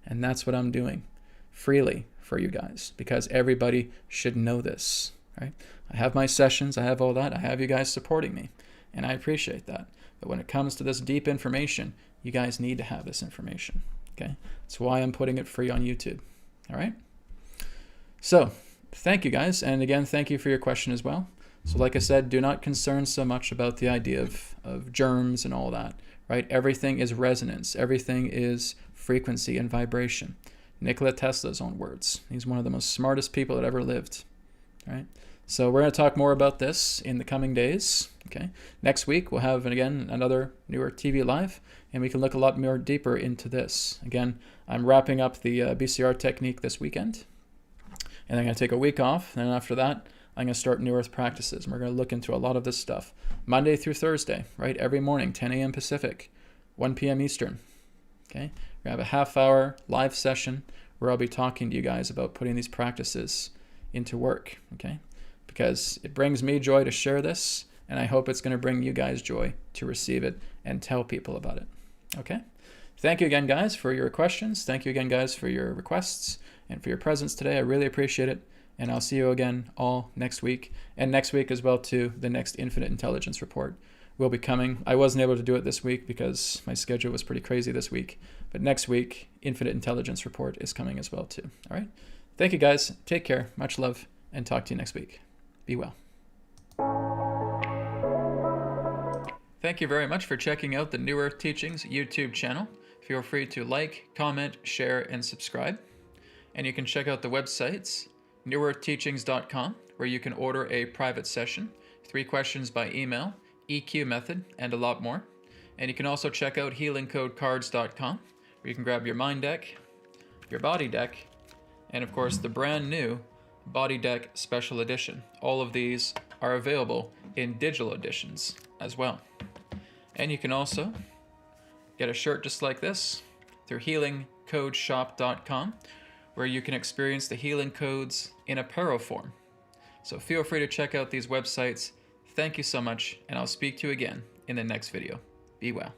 And that's what I'm doing freely for you guys because everybody should know this, right? I have my sessions. I have all that. I have you guys supporting me, and I appreciate that. But when it comes to this deep information, you guys need to have this information, okay? That's why I'm putting it free on YouTube, all right? So thank you guys, and again, thank you for your question as well. So like I said, do not concern so much about the idea of germs and all that, right? Everything is resonance. Everything is frequency and vibration. Nikola Tesla's own words. He's one of the most smartest people that ever lived, right? So we're going to talk more about this in the coming days, okay? Next week, we'll have, again, another New Earth TV Live, and we can look a lot more deeper into this. Again, I'm wrapping up the BCR technique this weekend, and I'm going to take a week off, and then after that, I'm going to start New Earth practices, and we're going to look into a lot of this stuff. Monday through Thursday, right? Every morning, 10 a.m. Pacific, 1 p.m. Eastern, okay? We're going to have a half-hour live session where I'll be talking to you guys about putting these practices into work, okay? Because it brings me joy to share this, and I hope it's going to bring you guys joy to receive it and tell people about it, okay? Thank you again, guys, for your questions. Thank you again, guys, for your requests and for your presence today. I really appreciate it. And I'll see you again all next week. And next week as well, too, the next Infinite Intelligence Report will be coming. I wasn't able to do it this week because my schedule was pretty crazy this week. But next week, Infinite Intelligence Report is coming as well, too. All right? Thank you, guys. Take care. Much love. And talk to you next week. Be well. Thank you very much for checking out the New Earth Teachings YouTube channel. Feel free to like, comment, share, and subscribe. And you can check out the websites, newearthteachings.com, where you can order a private session, 3 questions by email, EQ method, and a lot more. And you can also check out healingcodecards.com, where you can grab your mind deck, your body deck, and of course the brand new Body Deck Special Edition. All of these are available in digital editions as well. And you can also get a shirt just like this through healingcodeshop.com, where you can experience the healing codes in apparel form. So feel free to check out these websites. Thank you so much, and I'll speak to you again in the next video. Be well.